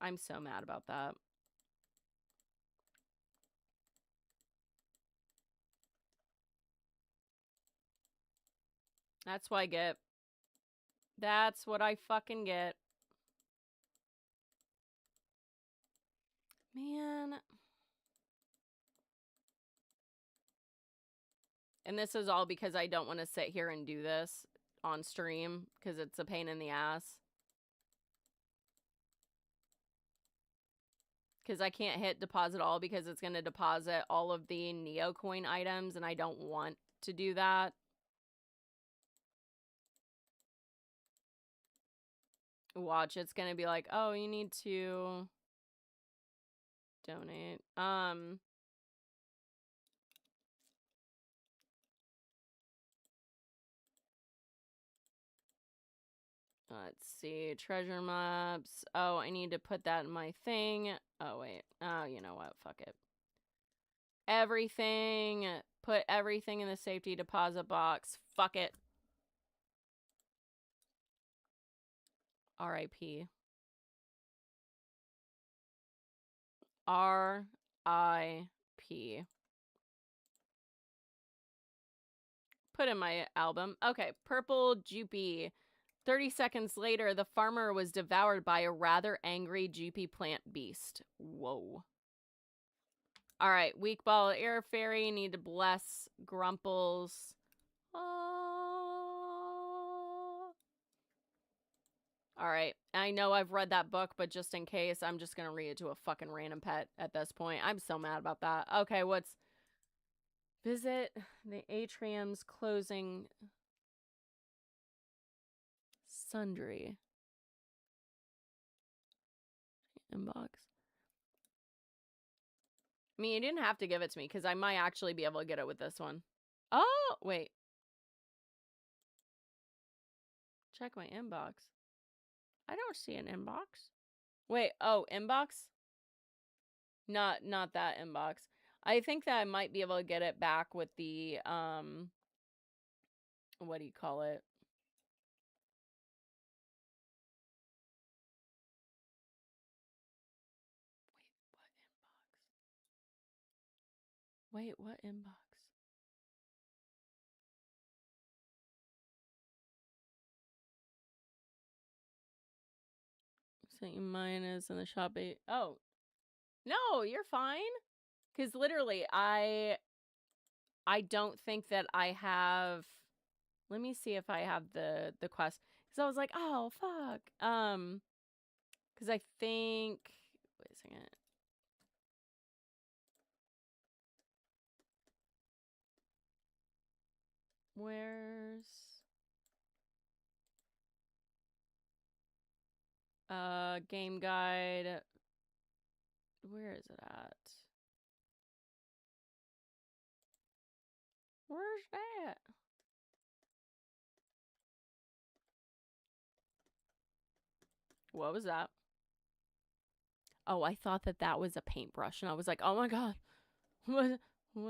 I'm so mad about that. That's what I get. That's what I fucking get. Man. And this is all because I don't want to sit here and do this on stream because it's a pain in the ass. Because I can't hit deposit all because it's going to deposit all of the Neocoin items and I don't want to do that. Watch, it's going to be like, oh, you need to donate. Let's see. Treasure maps. Oh, I need to put that in my thing. Oh, wait. Oh, you know what? Fuck it. Everything. Put everything in the safety deposit box. Fuck it. R.I.P. R.I.P. Put in my album. Okay. Purple Jupy. 30 seconds later, the farmer was devoured by a rather angry Jupy plant beast. Whoa. All right. Weak ball air fairy. Need to bless Grumples. All right. I know I've read that book, but just in case, I'm just going to read it to a fucking random pet at this point. I'm so mad about that. Okay, what's... Visit the atrium's closing... Sundry. Inbox. I mean, you didn't have to give it to me, because I might actually be able to get it with this one. Oh, wait. check my inbox. I don't see an inbox. Wait, oh, inbox? Not that inbox. I think that I might be able to get it back with the, what do you call it? Wait, what inbox? Sent you mine is in the shop. Oh, no, you're fine. Because literally, I don't think that I have. Let me see if I have the quest. Because I was like, oh fuck. Because I think. Wait a second. Where's game guide? Where is it at? Where's that? What was that? Oh, I thought that was a paintbrush, and I was like, oh my god, what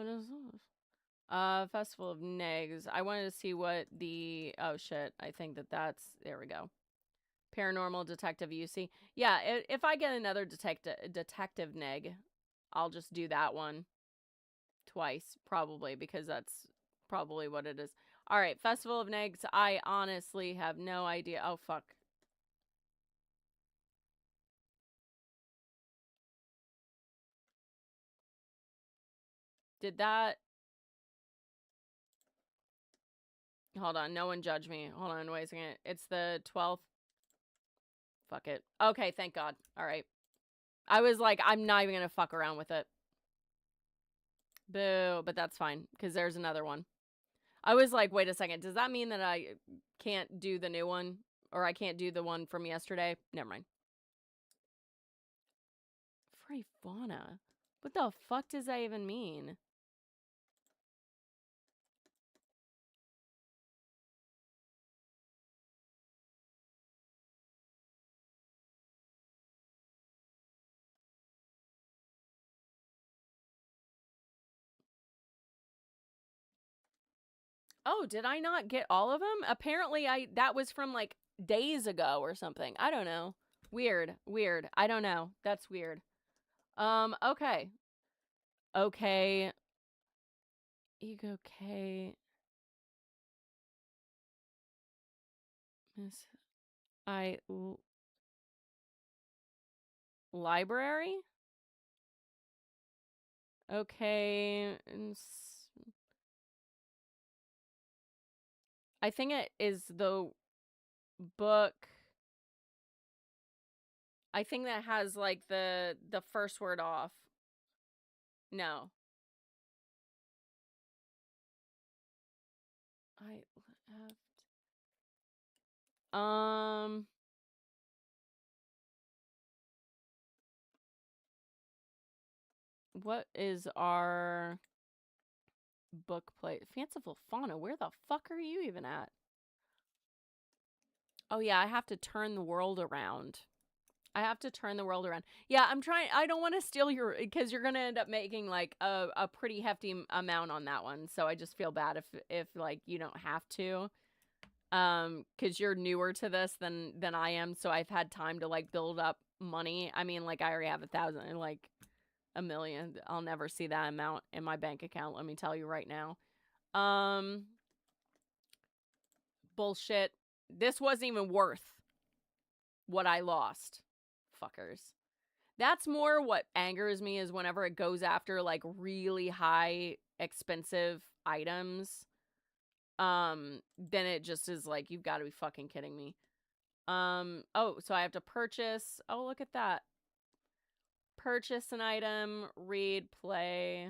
is this? Festival of Negs. I wanted to see what the, oh shit, I think that's, there we go. Paranormal Detective UC. Yeah, if I get another detective neg, I'll just do that one twice, probably, because that's probably what it is. All right, Festival of Negs. I honestly have no idea. Oh, fuck. Did that... Hold on, no one judge me. Hold on, wait a second. It's the 12th. Fuck it. Okay, thank God. All right. I was like, I'm not even gonna fuck around with it. Boo, but that's fine, because there's another one. I was like, wait a second, does that mean that I can't do the new one? Or I can't do the one from yesterday? Never mind. Free fauna? What the fuck does that even mean? Oh, did I not get all of them? Apparently that was from like days ago or something. I don't know. Weird. I don't know. That's weird. Okay. Okay. Ego K. Miss Library? Okay. I think it is the book. I think that has like the first word off. No. I left. What is our book plate? Fanciful Fauna. Where the fuck are you even at? Oh yeah, I have to turn the world around. Yeah, I'm trying. I don't want to steal your, because you're gonna end up making like a pretty hefty amount on that one. So I just feel bad if like you don't have to, because you're newer to this than I am. So I've had time to like build up money. I mean, like I already have 1,000, like 1,000,000. I'll never see that amount in my bank account. Let me tell you right now. Bullshit. This wasn't even worth what I lost. Fuckers. That's more what angers me, is whenever it goes after like really high expensive items. Then it just is like, you've got to be fucking kidding me. Oh, so I have to purchase. Oh, look at that. Purchase an item, read, play,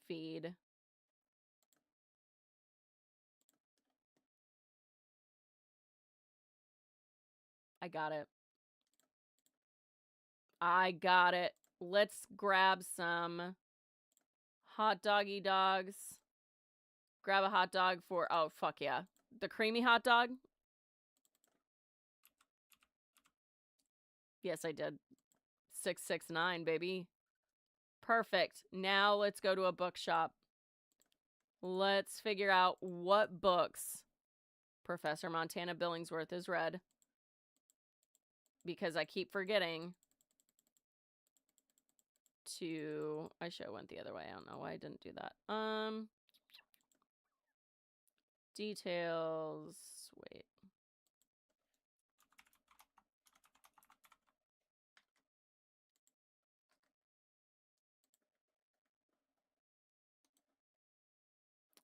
feed. I got it. Let's grab some hot doggy dogs. Grab a hot dog for, oh, fuck yeah. The creamy hot dog? Yes, I did. 669, baby. Perfect. Now let's go to a bookshop. Let's figure out what books Professor Montana Billingsworth has read. Because I keep forgetting to... I should have went the other way. I don't know why I didn't do that. Details. Wait.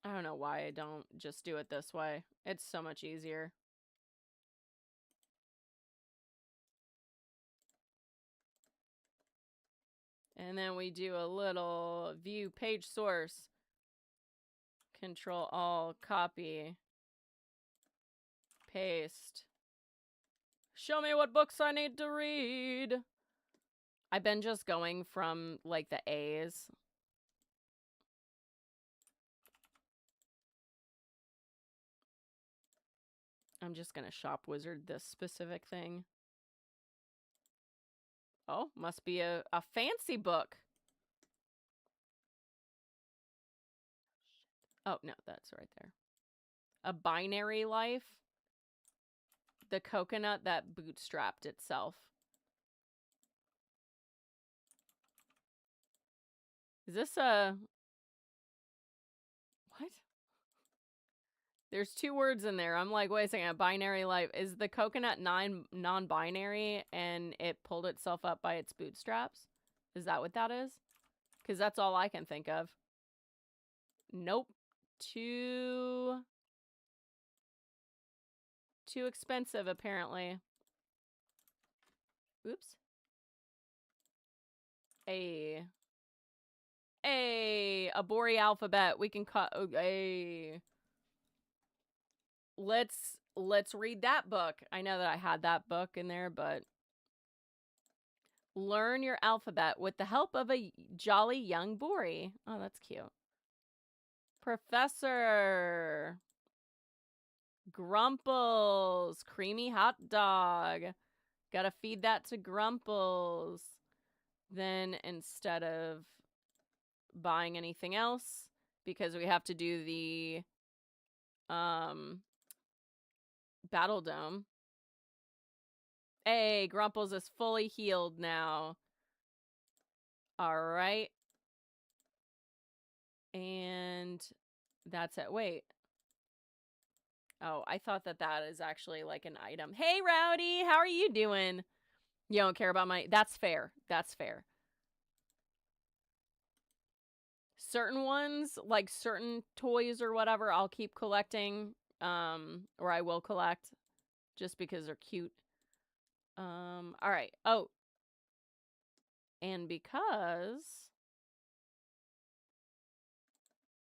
I don't know why I don't just do it this way. It's so much easier. And then we do a little view page source. Control all, copy, paste. Show me what books I need to read. I've been just going from like the A's. I'm just gonna shop wizard this specific thing. Oh, must be a fancy book. Oh, no, that's right there. A Binary Life. The coconut that bootstrapped itself. Is this a... What? There's 2 words in there. I'm like, wait a second, a binary life. Is the coconut non-binary and it pulled itself up by its bootstraps? Is that what that is? Because that's all I can think of. Nope. Too expensive, apparently. Oops. A Bori alphabet. We can cut a... Let's read that book. I know that I had that book in there, but learn your alphabet with the help of a jolly young Bori. Oh, that's cute. Professor Grumples, creamy hot dog. Gotta feed that to Grumples. Then instead of buying anything else, because we have to do the Battle Dome. Hey, Grumples is fully healed now. Alright. And that's it. Wait. Oh, I thought that that is actually like an item. Hey, Rowdy, how are you doing? You don't care about my... That's fair. That's fair. Certain ones, like certain toys or whatever, I'll keep collecting. Or I will collect. Just because they're cute. Alright. Oh. And because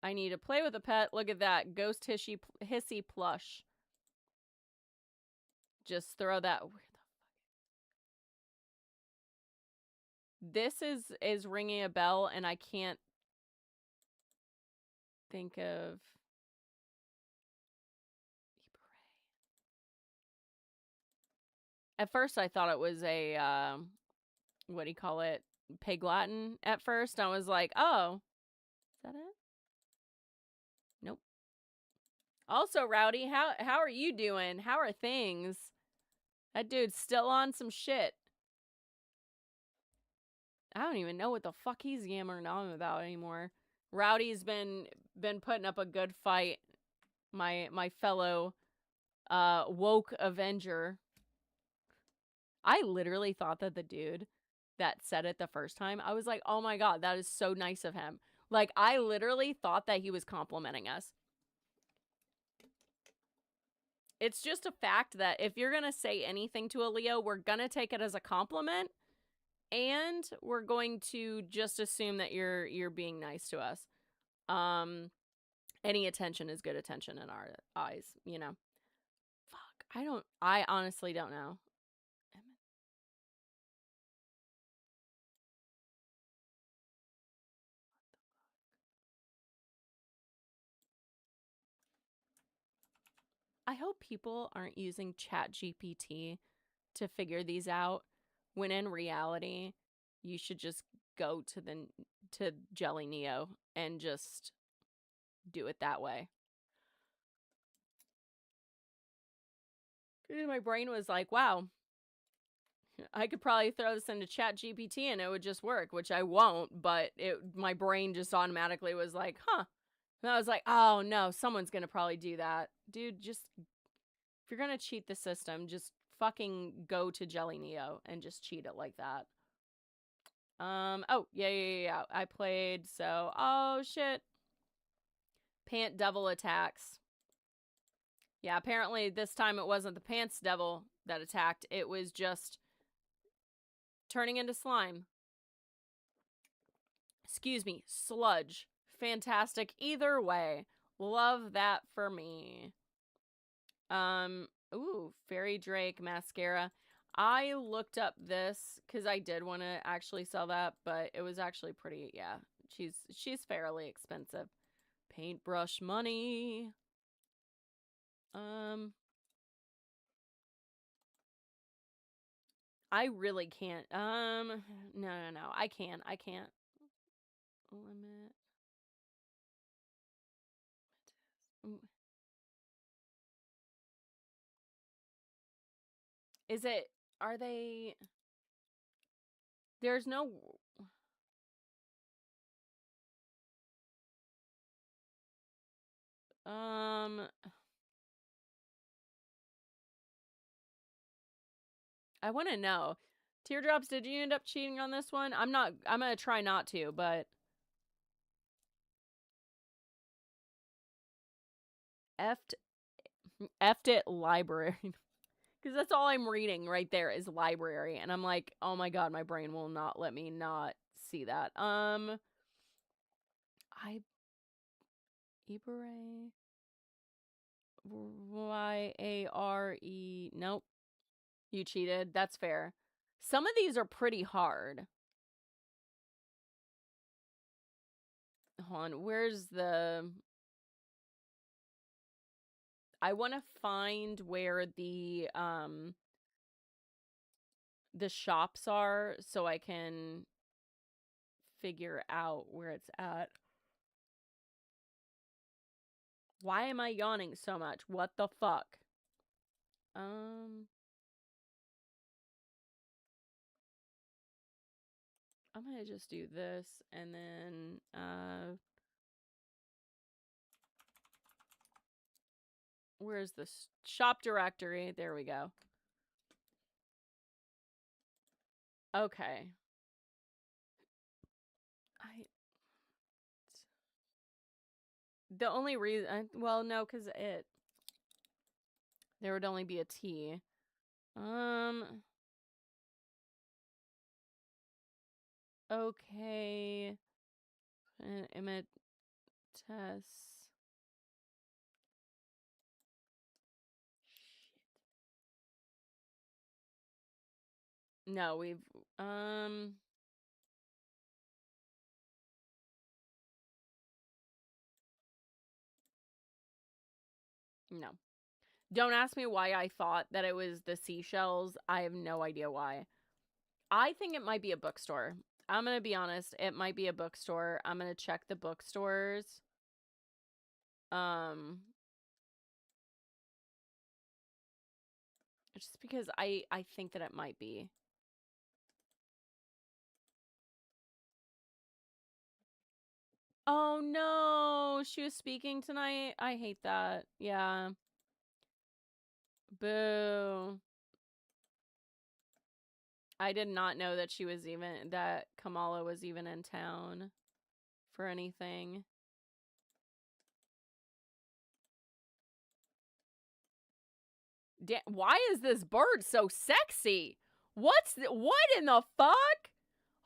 I need to play with a pet. Look at that. Ghost hissy plush. Just throw that. Where the fuck? This is ringing a bell, and I can't think of... At first, I thought it was a, what do you call it? Pig Latin at first. I was like, oh. Is that it? Nope. Also, Rowdy, how are you doing? How are things? That dude's still on some shit. I don't even know what the fuck he's yammering on about anymore. Rowdy's been putting up a good fight. My fellow woke Avenger. I literally thought that the dude that said it the first time, I was like, oh my god, that is so nice of him. Like, I literally thought that he was complimenting us. It's just a fact that if you're gonna say anything to a Leo, we're gonna take it as a compliment, and we're going to just assume that you're being nice to us. Any attention is good attention in our eyes, you know. Fuck, I honestly don't know. I hope people aren't using ChatGPT to figure these out. when in reality, you should just go to Jelly Neo and just do it that way. My brain was like, wow, I could probably throw this into Chat GPT and it would just work, which I won't, but my brain just automatically was like, huh. And I was like, oh no, someone's gonna probably do that. Dude, just, if you're gonna cheat the system, just fucking go to Jelly Neo and just cheat it like that. Oh, yeah. I played, so, oh shit. Pant Devil attacks. Yeah, apparently this time it wasn't the Pants Devil that attacked. It was just turning into slime. Excuse me, sludge. Fantastic either way. Love that for me. Ooh, Fairy Drake mascara. I looked up this because I did want to actually sell that, but it was actually pretty, yeah. She's fairly expensive. Paintbrush money. I really can't. No. I can't. Limit. Is it, are they, there's no, I want to know. Teardrops, did you end up cheating on this one? I'm gonna try not to, but. Effed it library. Because that's all I'm reading right there is library. And I'm like, oh my god, my brain will not let me not see that. Ibare. Y-A-R-E. Nope. You cheated. That's fair. Some of these are pretty hard. Hold on. Where's the... I want to find where the shops are so I can figure out where it's at. Why am I yawning so much? What the fuck? I'm gonna just do this and then where's the shop directory? There we go. Okay. The only reason, well, no, because there would only be a T. Okay. Image test. Shit. No, we've, no. Don't ask me why I thought that it was the seashells. I have no idea why. I think it might be a bookstore. I'm going to be honest. It might be a bookstore. I'm going to check the bookstores. Just because I think that it might be. Oh no, she was speaking tonight. I hate that. Yeah. Boo. I did not know that that Kamala was even in town for anything. Why is this bird so sexy? What in the fuck?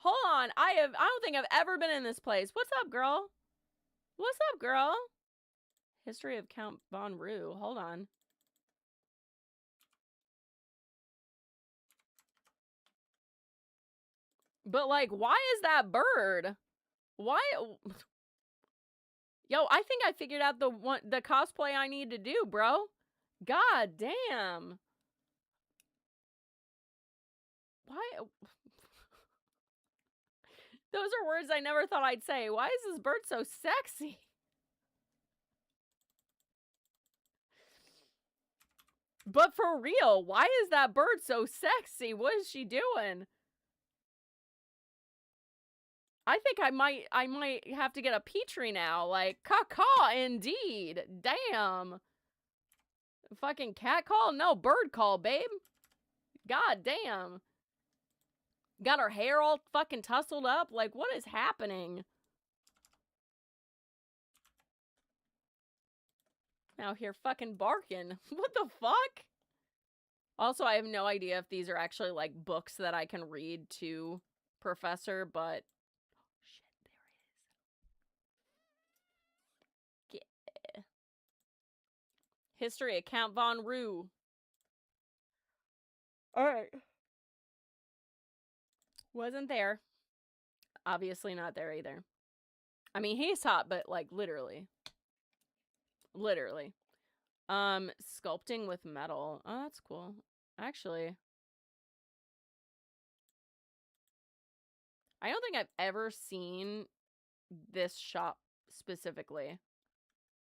Hold on. I don't think I've ever been in this place. What's up, girl? What's up, girl? History of Count Von Rue. Hold on. But like, why is that bird? Why? Yo, I think I figured out the cosplay I need to do, bro. God damn. Why? Those are words I never thought I'd say. Why is this bird so sexy? But for real, why is that bird so sexy? What is she doing? I think I might have to get a Petri now. Like, caw indeed. Damn. Fucking cat call? No, bird call, babe. God damn. Got her hair all fucking tousled up. Like, what is happening? Out here fucking barking. What the fuck? Also, I have no idea if these are actually, like, books that I can read to Professor, but... Shit, there it is. Yeah. History of Count Von Rue. Alright. Wasn't there. Obviously not there either. I mean, he's hot, but, like, literally. Literally. Sculpting with metal. Oh, that's cool. Actually, I don't think I've ever seen this shop specifically.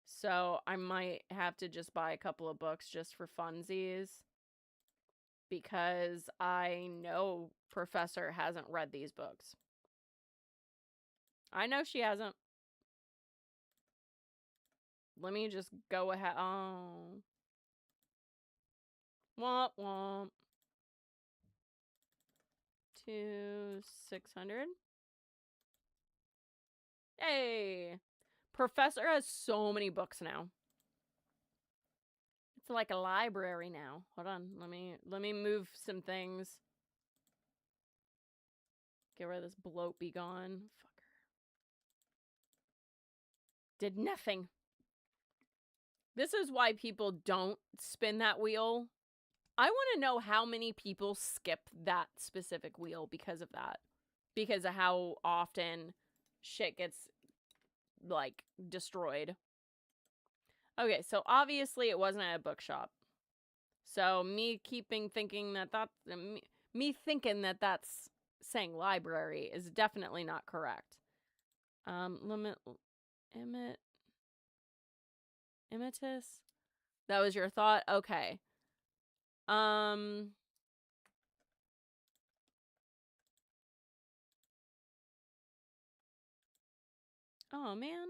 So I might have to just buy a couple of books just for funsies. Because I know Professor hasn't read these books. I know she hasn't. Let me just go ahead. Oh. Womp womp. 600. Hey. Professor has so many books now. It's like a library now. Hold on. Let me move some things. Get rid of this bloat. Be gone. Fucker. Did nothing. This is why people don't spin that wheel. I want to know how many people skip that specific wheel because of that. Because of how often shit gets, like, destroyed. Okay, so obviously it wasn't at a bookshop. So me thinking that that's saying library is definitely not correct. Impetus? That was your thought? Okay. Oh, man.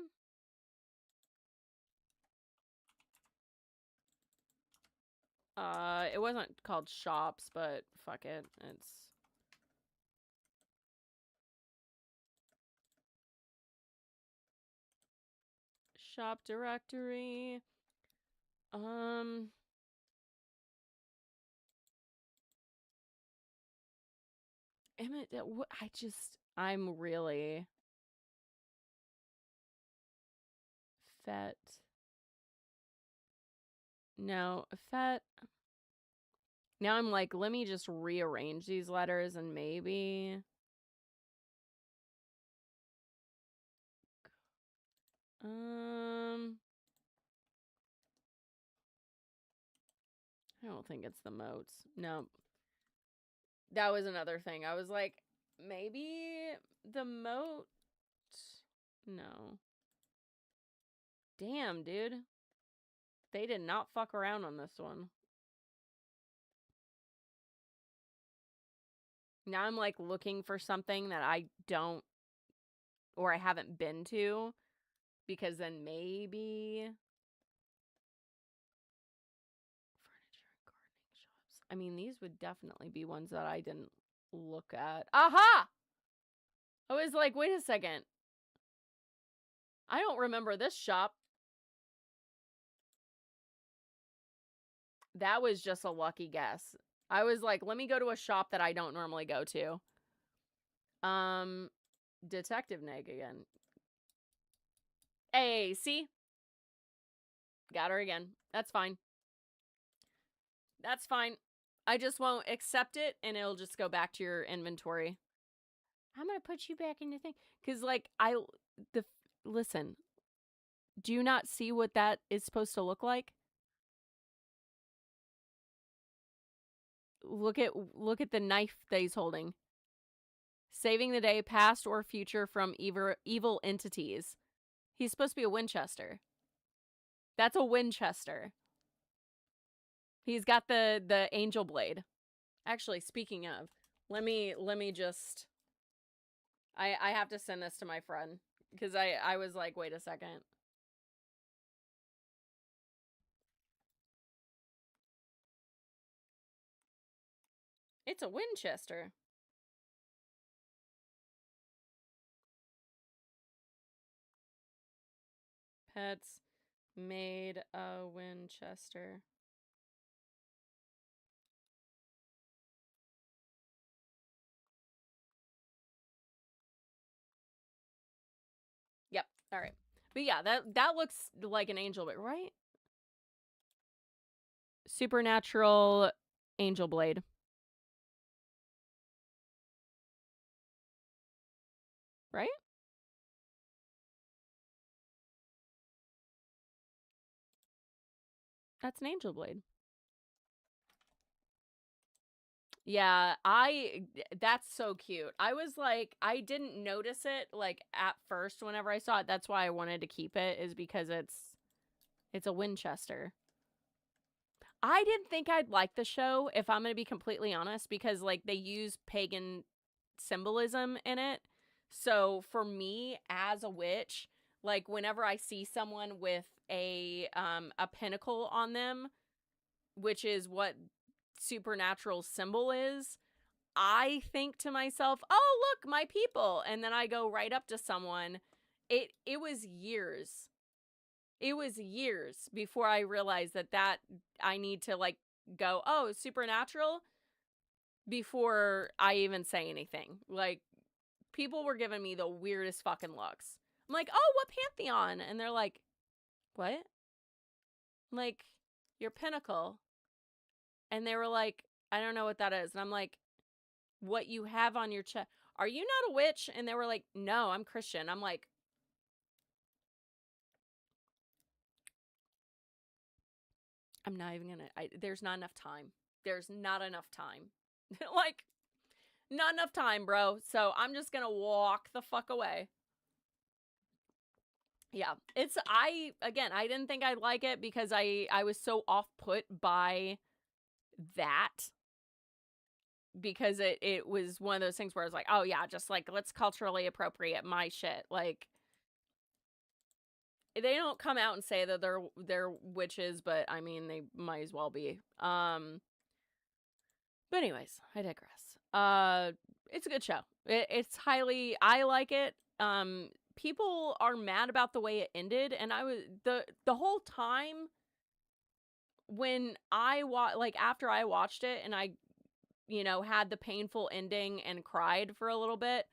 It wasn't called shops, but fuck it. It's... Shop directory. I'm really... Fet. No, Fet. Now I'm like, let me just rearrange these letters and maybe... I don't think it's the moats. No. That was another thing. I was like, maybe the moat... No. Damn, dude. They did not fuck around on this one. Now I'm like looking for something that I don't... Or I haven't been to. Because then maybe... Furniture and gardening shops. I mean, these would definitely be ones that I didn't look at. Aha! I was like, wait a second. I don't remember this shop. That was just a lucky guess. I was like, let me go to a shop that I don't normally go to. Detective Neg again. Hey, see? Got her again. That's fine. That's fine. I just won't accept it, and it'll just go back to your inventory. I'm gonna put you back in the thing. Because, like, listen. Do you not see what that is supposed to look like? look at the knife that he's holding. Saving the day, past or future, from evil entities. He's supposed to be a Winchester. That's a Winchester. He's got the angel blade. Actually, speaking of, let me just I have to send this to my friend because I was like, wait a second. It's a Winchester. Pets made a Winchester. Yep. All right. But yeah, that looks like an angel, but right? Supernatural angel blade. Right? That's an angel blade. Yeah, that's so cute. I was like, I didn't notice it like at first whenever I saw it. That's why I wanted to keep it, is because it's a Winchester. I didn't think I'd like the show, if I'm going to be completely honest, because like they use pagan symbolism in it. So for me as a witch, like whenever I see someone with a pinnacle on them, which is what supernatural symbol is, I think to myself, "Oh, look, my people." And then I go right up to someone. It was years. It was years before I realized that I need to like go, "Oh, supernatural," before I even say anything. Like people were giving me the weirdest fucking looks. I'm like, "Oh, what pantheon?" And they're like, "What?" I'm like, "Your pinnacle." And they were like, "I don't know what that is." And I'm like, "What you have on your chest. Are you not a witch?" And they were like, "No, I'm Christian." I'm like, I'm not even gonna, there's not enough time. There's not enough time. Like, not enough time, bro. So I'm just gonna walk the fuck away. Yeah, I didn't think I'd like it because I was so off put by that, because it was one of those things where I was like, oh yeah, just like, let's culturally appropriate my shit. Like, they don't come out and say that they're witches, but I mean, they might as well be. But anyways, I digress. It's a good show. It's I like it. People are mad about the way it ended, and I was the whole time when after I watched it and I, had the painful ending and cried for a little bit,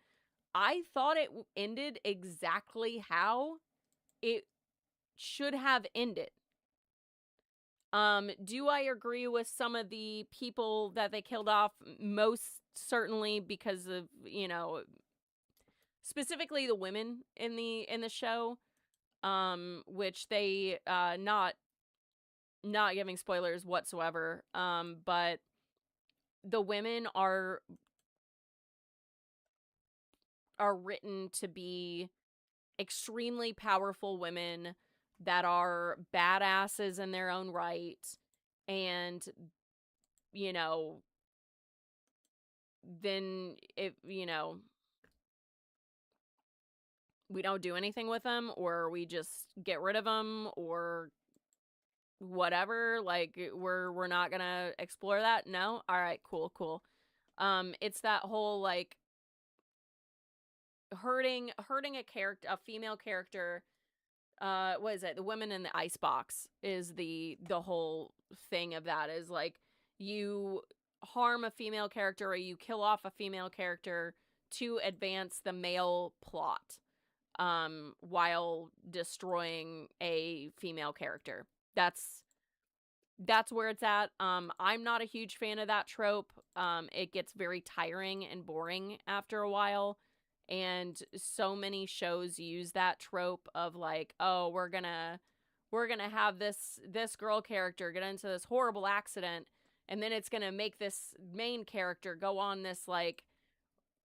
I thought it ended exactly how it should have ended. Do I agree with some of the people that they killed off? Most certainly, because of, specifically the women in the show, which they not giving spoilers whatsoever, but the women are written to be extremely powerful women that are badasses in their own right, and then if we don't do anything with them, or we just get rid of them, or whatever, like we're not gonna explore that. No, all right, cool. It's that whole like hurting a female character. What is it? The women in the ice box is the whole thing of that, is like, you harm a female character or you kill off a female character to advance the male plot, while destroying a female character. That's where it's at. I'm not a huge fan of that trope. It gets very tiring and boring after a while. And so many shows use that trope of like, oh, we're gonna have this girl character get into this horrible accident, and then it's gonna make this main character go on this, like,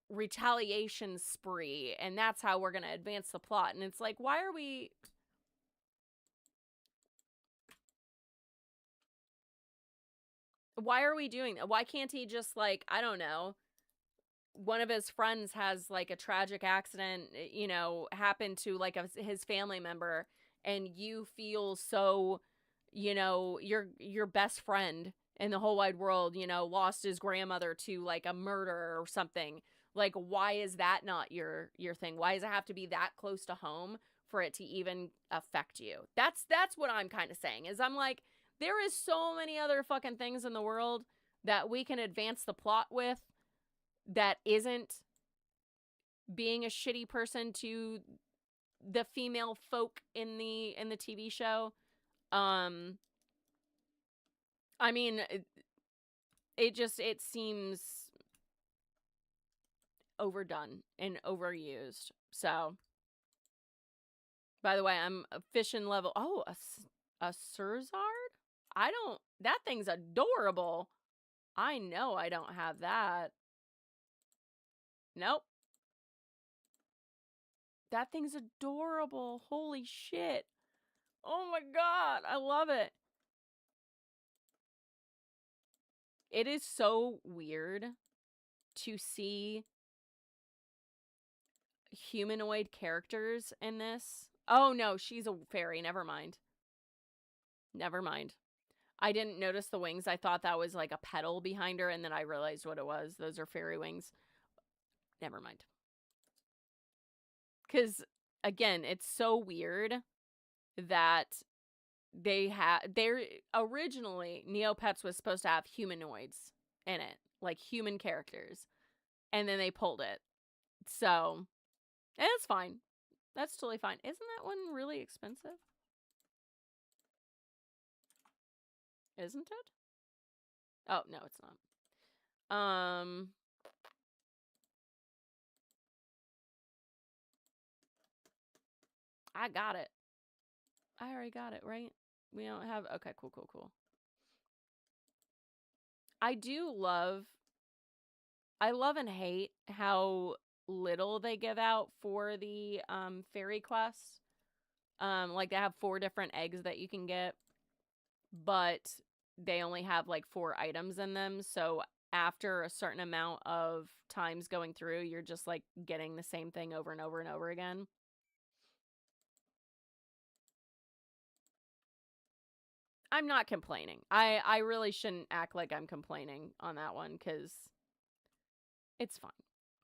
retaliation spree, and that's how we're gonna advance the plot. And it's like, why are we doing that? Why can't he just, like, I don't know, one of his friends has, like, a tragic accident, you know, happen to, like, his family member, and you feel so, you know, your best friend in the whole wide world, you know, lost his grandmother to, like, a murder or something. Like, why is that not your thing? Why does it have to be that close to home for it to even affect you? That's what I'm kind of saying, is I'm like, there is so many other fucking things in the world that we can advance the plot with that isn't being a shitty person to the female folk in the TV show. I mean, it seems overdone and overused. So, by the way, I'm a fishing level. Oh, a Surzard? That thing's adorable. I know I don't have that. Nope. That thing's adorable. Holy shit. Oh my god, I love it. It is so weird to see humanoid characters in this. Oh no, she's a fairy. Never mind. Never mind. I didn't notice the wings. I thought that was like a petal behind her, and then I realized what it was. Those are fairy wings. Never mind. Because, again, it's so weird that they're originally, Neopets was supposed to have humanoids in it, like human characters, and then they pulled it. So, and it's fine. That's totally fine. Isn't that one really expensive? Isn't it? Oh, no, it's not. I got it. I already got it, right? We don't have... Okay, cool. I love and hate how little they give out for the fairy quests. Like, they have 4 different eggs that you can get, but they only have like 4 items in them. So after a certain amount of times going through, you're just like getting the same thing over and over and over again. I'm not complaining. I really shouldn't act like I'm complaining on that one, because it's fine.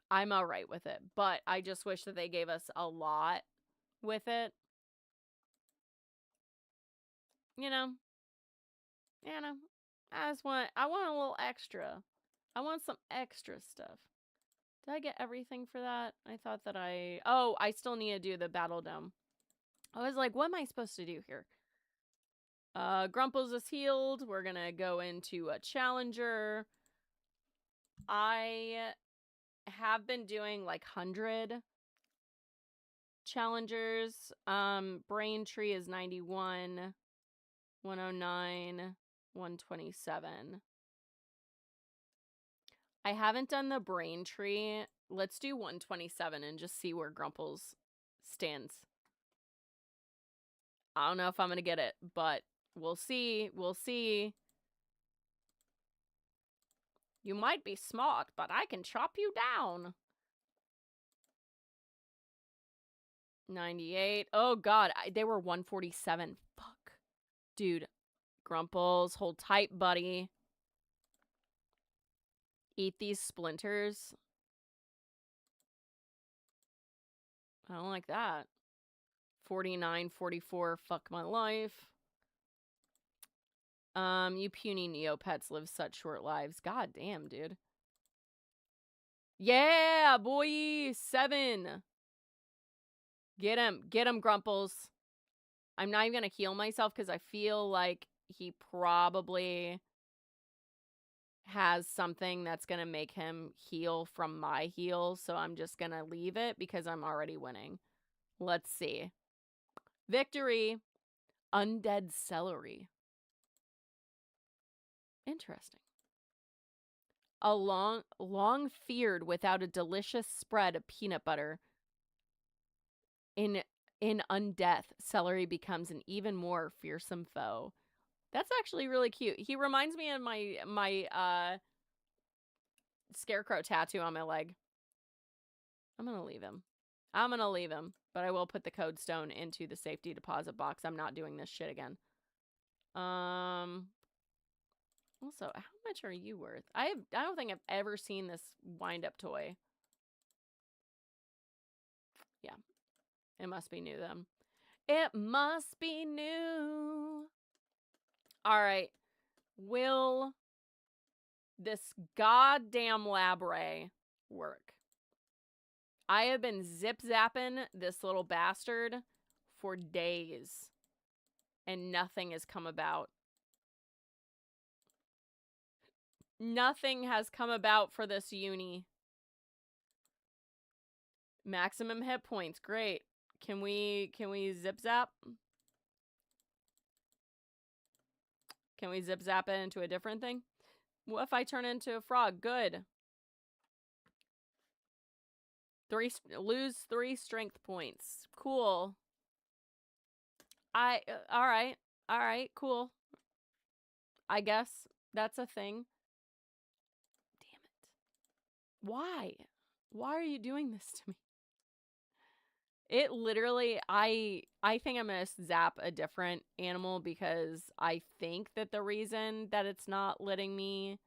I'm all right with it, but I just wish that they gave us a lot with it. You know? I want a little extra. I want some extra stuff. Did I get everything for that? I thought that oh, I still need to do the battle dome. I was like, what am I supposed to do here? Grumples is healed. We're gonna go into a challenger. I have been doing like 100 challengers. Braintree is 91, 109, 127. I haven't done the Braintree. Let's do 127 and just see where Grumples stands. I don't know if I'm gonna get it, but we'll see. We'll see. You might be smart, but I can chop you down. 98. Oh, God. They were 147. Fuck. Dude. Grumples, hold tight, buddy. Eat these splinters. I don't like that. 49, 44. Fuck my life. You puny Neopets live such short lives. God damn, dude. Yeah, boy. 7. Get him. Get him, Grumples. I'm not even gonna heal myself because I feel like he probably has something that's gonna make him heal from my heal. So I'm just gonna leave it because I'm already winning. Let's see. Victory. Undead celery. Interesting. long feared without a delicious spread of peanut butter. In undeath, celery becomes an even more fearsome foe. That's actually really cute. He reminds me of my scarecrow tattoo on my leg. I'm gonna leave him. But I will put the code stone into the safety deposit box. I'm not doing this shit again. Also, how much are you worth? I don't think I've ever seen this wind-up toy. Yeah. It must be new then. It must be new. All right. Will this goddamn lab ray work? I have been zip-zapping this little bastard for days, and nothing has come about. Nothing has come about for this uni. Maximum hit points. Great. Can we zip-zap? Can we zip-zap it into a different thing? What if I turn into a frog? Good. Lose 3 strength points. Cool. All right, cool. I guess that's a thing. Damn it. Why? Why are you doing this to me? It literally, I think I'm gonna zap a different animal because I think that the reason that it's not letting me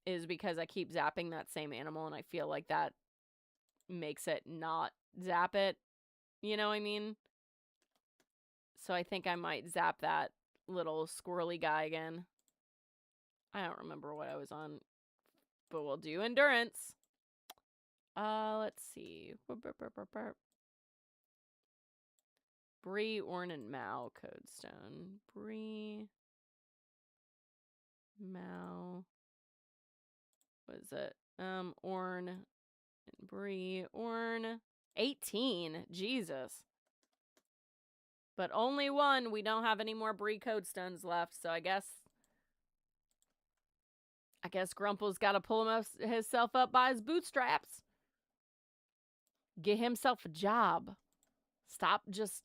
is because I keep zapping that same animal, and I feel like that makes it not zap it. You know what I mean? So I think I might zap that little squirrely guy again. I don't remember what I was on, but we'll do endurance. Let's see. Bree, Orn, and Mao codestone. Bree, Mao. What is it? Orn and Bree. Orn. 18. Jesus. But only one. We don't have any more Bree codestones left, so I guess Grumple's got to pull himself up by his bootstraps. Get himself a job. Stop just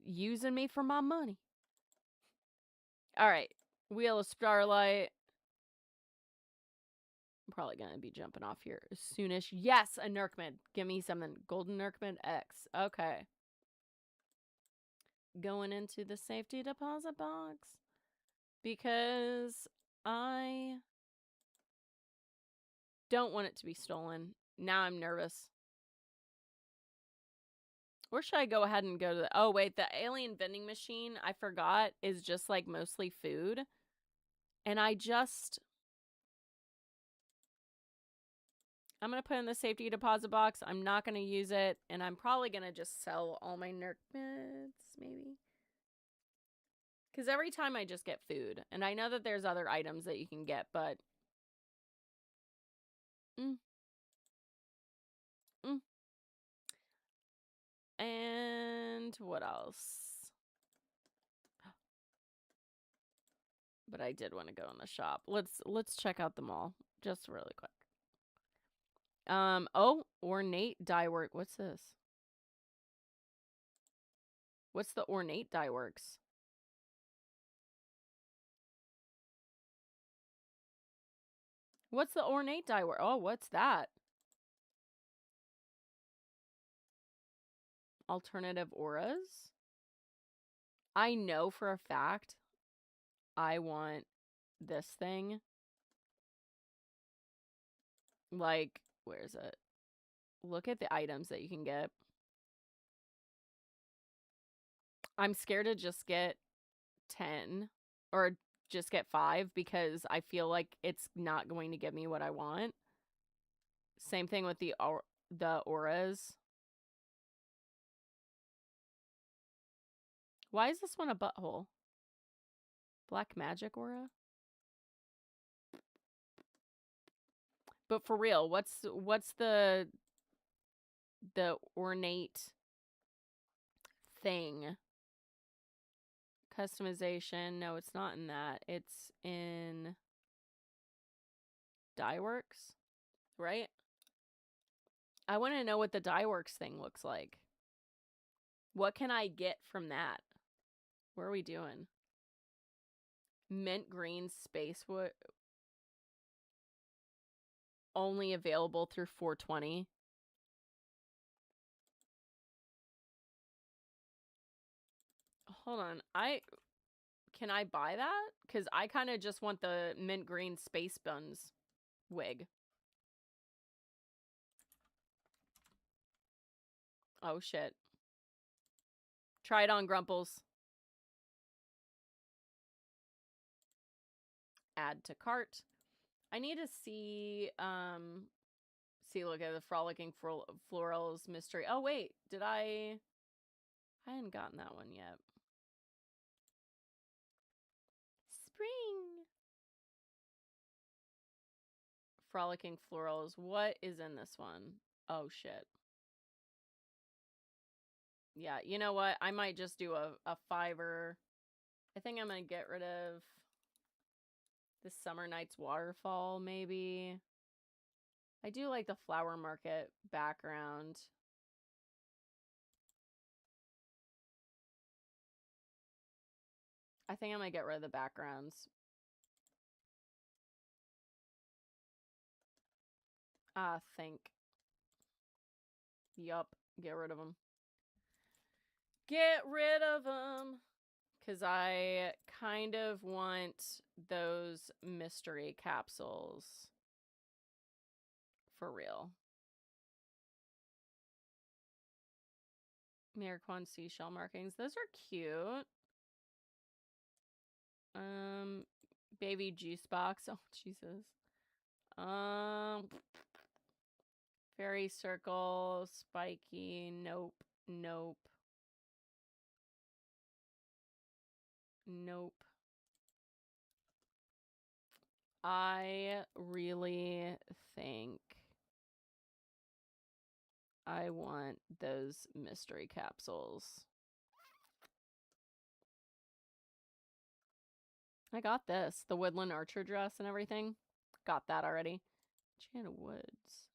using me for my money. All right. Wheel of Starlight. I'm probably going to be jumping off here as soonish. Yes, a Nerkmid. Give me something. Golden Nerkmid X. Okay. Going into the safety deposit box. Because I don't want it to be stolen. Now I'm nervous. Or should I go ahead and go to the... Oh, wait. The alien vending machine, I forgot, is just like mostly food. And I'm going to put in the safety deposit box. I'm not going to use it. And I'm probably going to just sell all my Nerkmids, maybe. Because every time I just get food. And I know that there's other items that you can get, but... And what else? But I did want to go in the shop. Let's check out the mall just really quick. Oh, ornate dye work. What's this? What's the ornate dye works? What's the ornate dye work? Oh, what's that? Alternative auras? I know for a fact I want this thing. Like, where is it? Look at the items that you can get. I'm scared to just get 10 or just get 5 because I feel like it's not going to give me what I want. Same thing with the auras. Why is this one a butthole? Black magic aura? But for real, what's the ornate thing? Customization. No, it's not in that. It's in Dye Works, right? I want to know what the Dye Works thing looks like. What can I get from that? What are we doing? Mint green space wood. Only available through 420. Hold on. Can I buy that? Because I kind of just want the mint green space buns wig. Oh, shit. Try it on, Grumples. Add to cart. I need to see, look at the Frolicking Florals Mystery. Oh, wait. I hadn't gotten that one yet. Spring. Frolicking Florals. What is in this one? Oh, shit. Yeah, you know what? I might just do a $5. I think I'm going to get rid of the Summer Nights Waterfall, maybe. I do like the flower market background. I think I'm going to get rid of the backgrounds. Think. Yup, get rid of them. Get rid of them. Because I kind of want those mystery capsules. For real. Mariquan seashell markings. Those are cute. Baby juice box. Oh, Jesus. Fairy circle. Spiky. Nope. Nope. Nope. I really think I want those mystery capsules. I got this. The Woodland Archer dress and everything. Got that already. Enchanted Woods.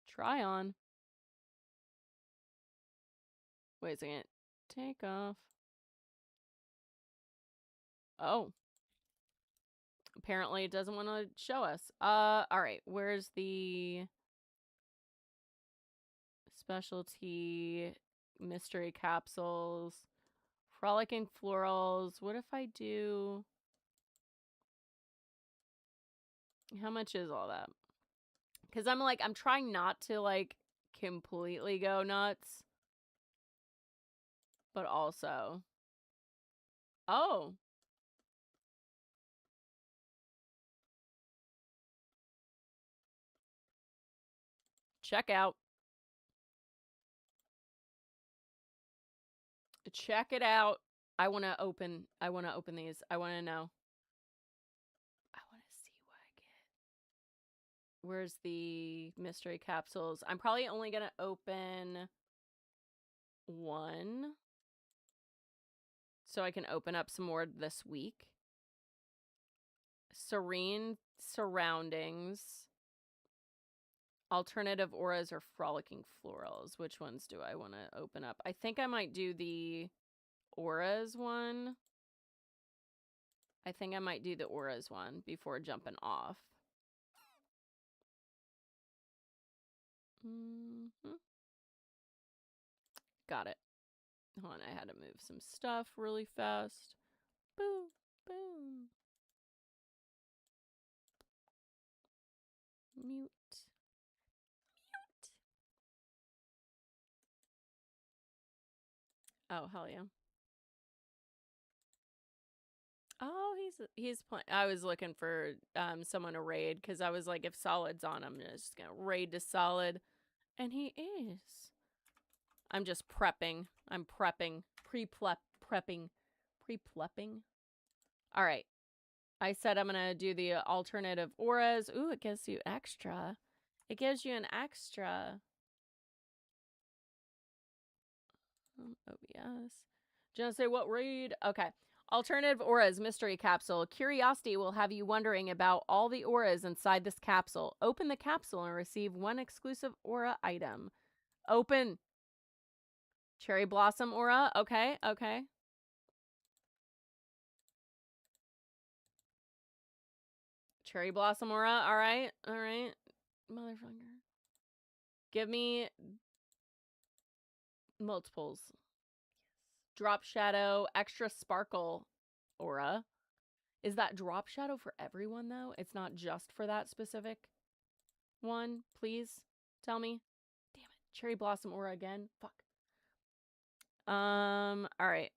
Try on. Wait a second. Take off. Oh. Apparently it doesn't want to show us. Alright. Where's the specialty mystery capsules? Frolicking Florals. What if I do... How much is all that? Because I'm trying not to, like, completely go nuts. But also... Oh! Check out. Check it out. I want to open these. I want to know. I want to see what I get. Where's the mystery capsules? I'm probably only going to open one. So I can open up some more this week. Serene Surroundings. Alternative Auras or Frolicking Florals. Which ones do I want to open up? I think I might do the Auras one. I think I might do the Auras one before jumping off. Got it. Hold on, I had to move some stuff really fast. Boom, boom. Mute. Oh, hell yeah. Oh, he's playing. I was looking for someone to raid because I was like, if Solid's on, I'm just gonna raid to Solid, and he is. I'm just prepping. I'm prepping. Prepping. All right. I said I'm gonna do the alternative auras. Ooh, it gives you extra. It gives you an extra. OBS. Do you want to say what raid? Okay. Alternative auras mystery capsule. Curiosity will have you wondering about all the auras inside this capsule. Open the capsule and receive one exclusive aura item. Open. Cherry blossom aura. Okay, okay. Cherry blossom aura. All right, all right. Motherfucker. Give me multiples. Drop shadow, extra sparkle aura. Is that drop shadow for everyone, though? It's not just for that specific one? Please tell me. Damn it. Cherry blossom aura again. Fuck. All right.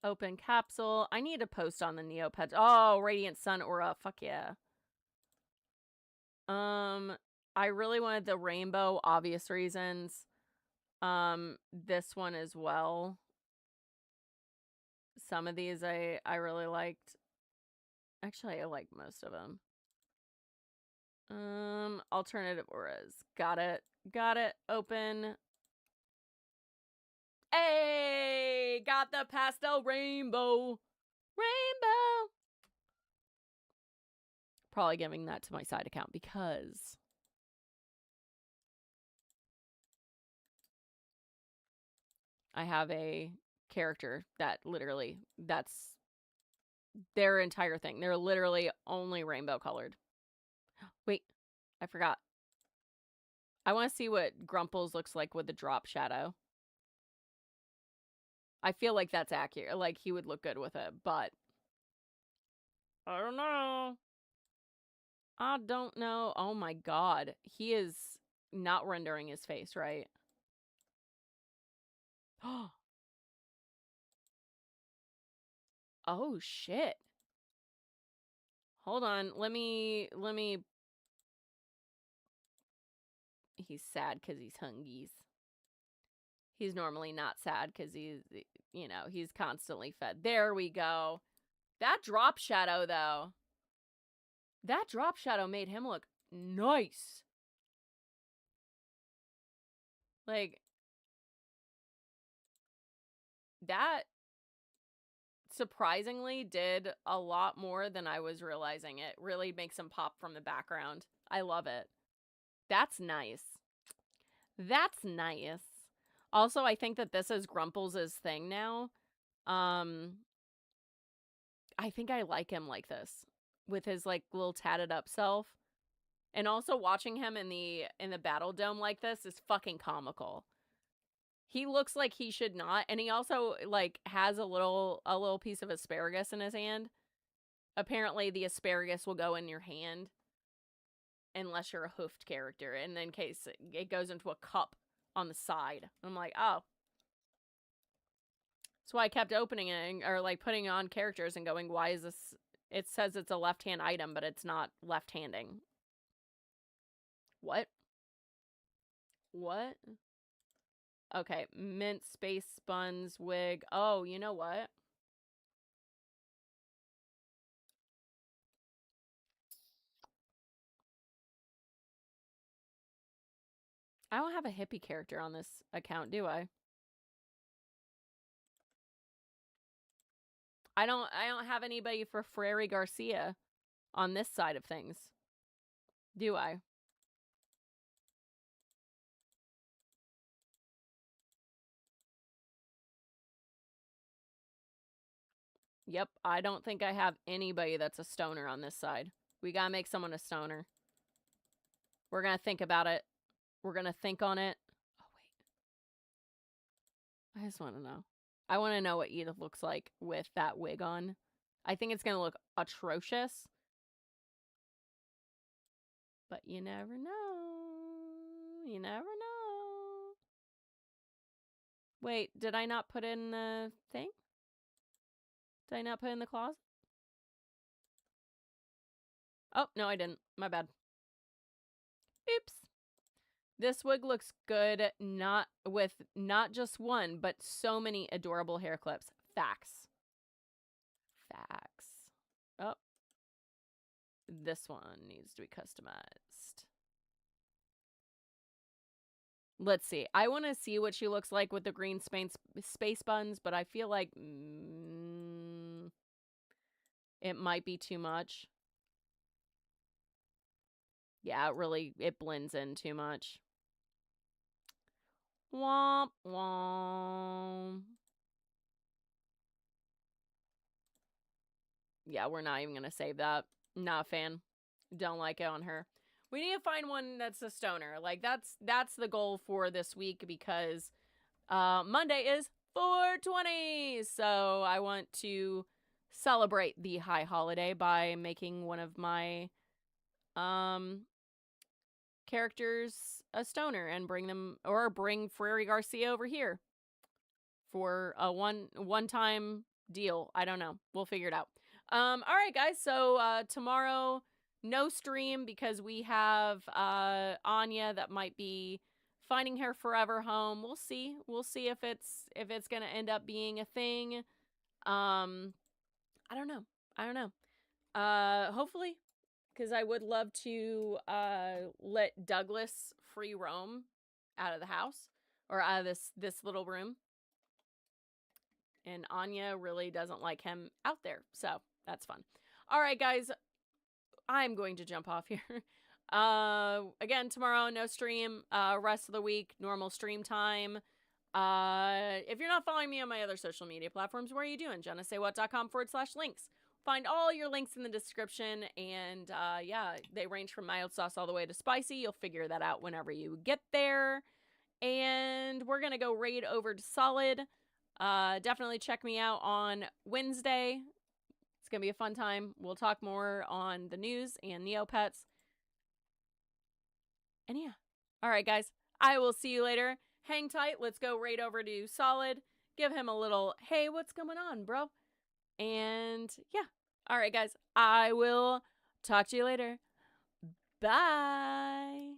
Open capsule. I need to post on the Neopets. Oh, radiant sun aura. Fuck yeah. I really wanted the rainbow, obvious reasons. This one as well. Some of these I really liked. Actually, I like most of them. Alternative auras. Got it. Got it. Open. Hey! Got the pastel rainbow. Rainbow! Probably giving that to my side account because I have a character that literally, that's their entire thing. They're literally only rainbow colored. Wait, I forgot. I want to see what Grumples looks like with the drop shadow. I feel like that's accurate. Like, he would look good with it, but I don't know. I don't know. Oh my god. He is not rendering his face, right? Oh shit. Hold on. Let me He's sad because he's hungies. He's normally not sad because he's, you know, he's constantly fed. There we go. That drop shadow, though. That drop shadow made him look nice. Like, that surprisingly did a lot more than I was realizing. It really makes him pop from the background. I love it. That's nice. That's nice. Also, I think that this is Grumples' thing now. I think I like him like this, with his like little tatted up self. And also watching him in the battle dome like this is fucking comical. He looks like he should not, and he also like has a little piece of asparagus in his hand. Apparently the asparagus will go in your hand unless you're a hoofed character, and in case it goes into a cup on the side. I'm like, oh. That's why I kept opening it, or like putting on characters and going, why is this? It says it's a left-hand item, but it's not left-handing. What? What? Okay, mint space buns wig. Oh, you know what? I don't have a hippie character on this account, do I? I don't have anybody for Frary Garcia on this side of things. Do I? Yep, I don't think I have anybody that's a stoner on this side. We gotta make someone a stoner. We're gonna think about it. We're gonna think on it. Oh, wait. I just want to know. I want to know what Edith looks like with that wig on. I think it's gonna look atrocious. But you never know. You never know. Wait, did I not put in the thing? Did I not put in the closet? Oh, no, I didn't. My bad. Oops. This wig looks good, not just one, but so many adorable hair clips. Facts. Facts. Oh. This one needs to be customized. Let's see. I want to see what she looks like with the green space buns, but I feel like it might be too much. Yeah, it blends in too much. Womp womp. Yeah, we're not even gonna save that. Not a fan. Don't like it on her. We need to find one that's a stoner. Like that's the goal for this week, because Monday is 420. So I want to celebrate the high holiday by making one of my characters a stoner and bring Frary Garcia over here for a one-time deal. I don't know. We'll figure it out. All right, guys. So tomorrow, no stream because we have Anya that might be finding her forever home. We'll see. We'll see if it's gonna end up being a thing. I don't know. I don't know. Hopefully, because I would love to let Douglas free roam out of the house or out of this little room. And Anya really doesn't like him out there. So that's fun. All right, guys. I'm going to jump off here. Again, tomorrow, no stream. Rest of the week, normal stream time. If you're not following me on my other social media platforms, where are you doing? JennaSayWhat.com/links. Find all your links in the description. And yeah, they range from mild sauce all the way to spicy. You'll figure that out whenever you get there. And we're going to go raid over to Solid. Definitely check me out on Wednesday. It's going to be a fun time. We'll talk more on the news and Neopets. And yeah. All right, guys. I will see you later. Hang tight. Let's go raid over to Solid. Give him a little, hey, what's going on, bro? And yeah. All right, guys. I will talk to you later. Bye.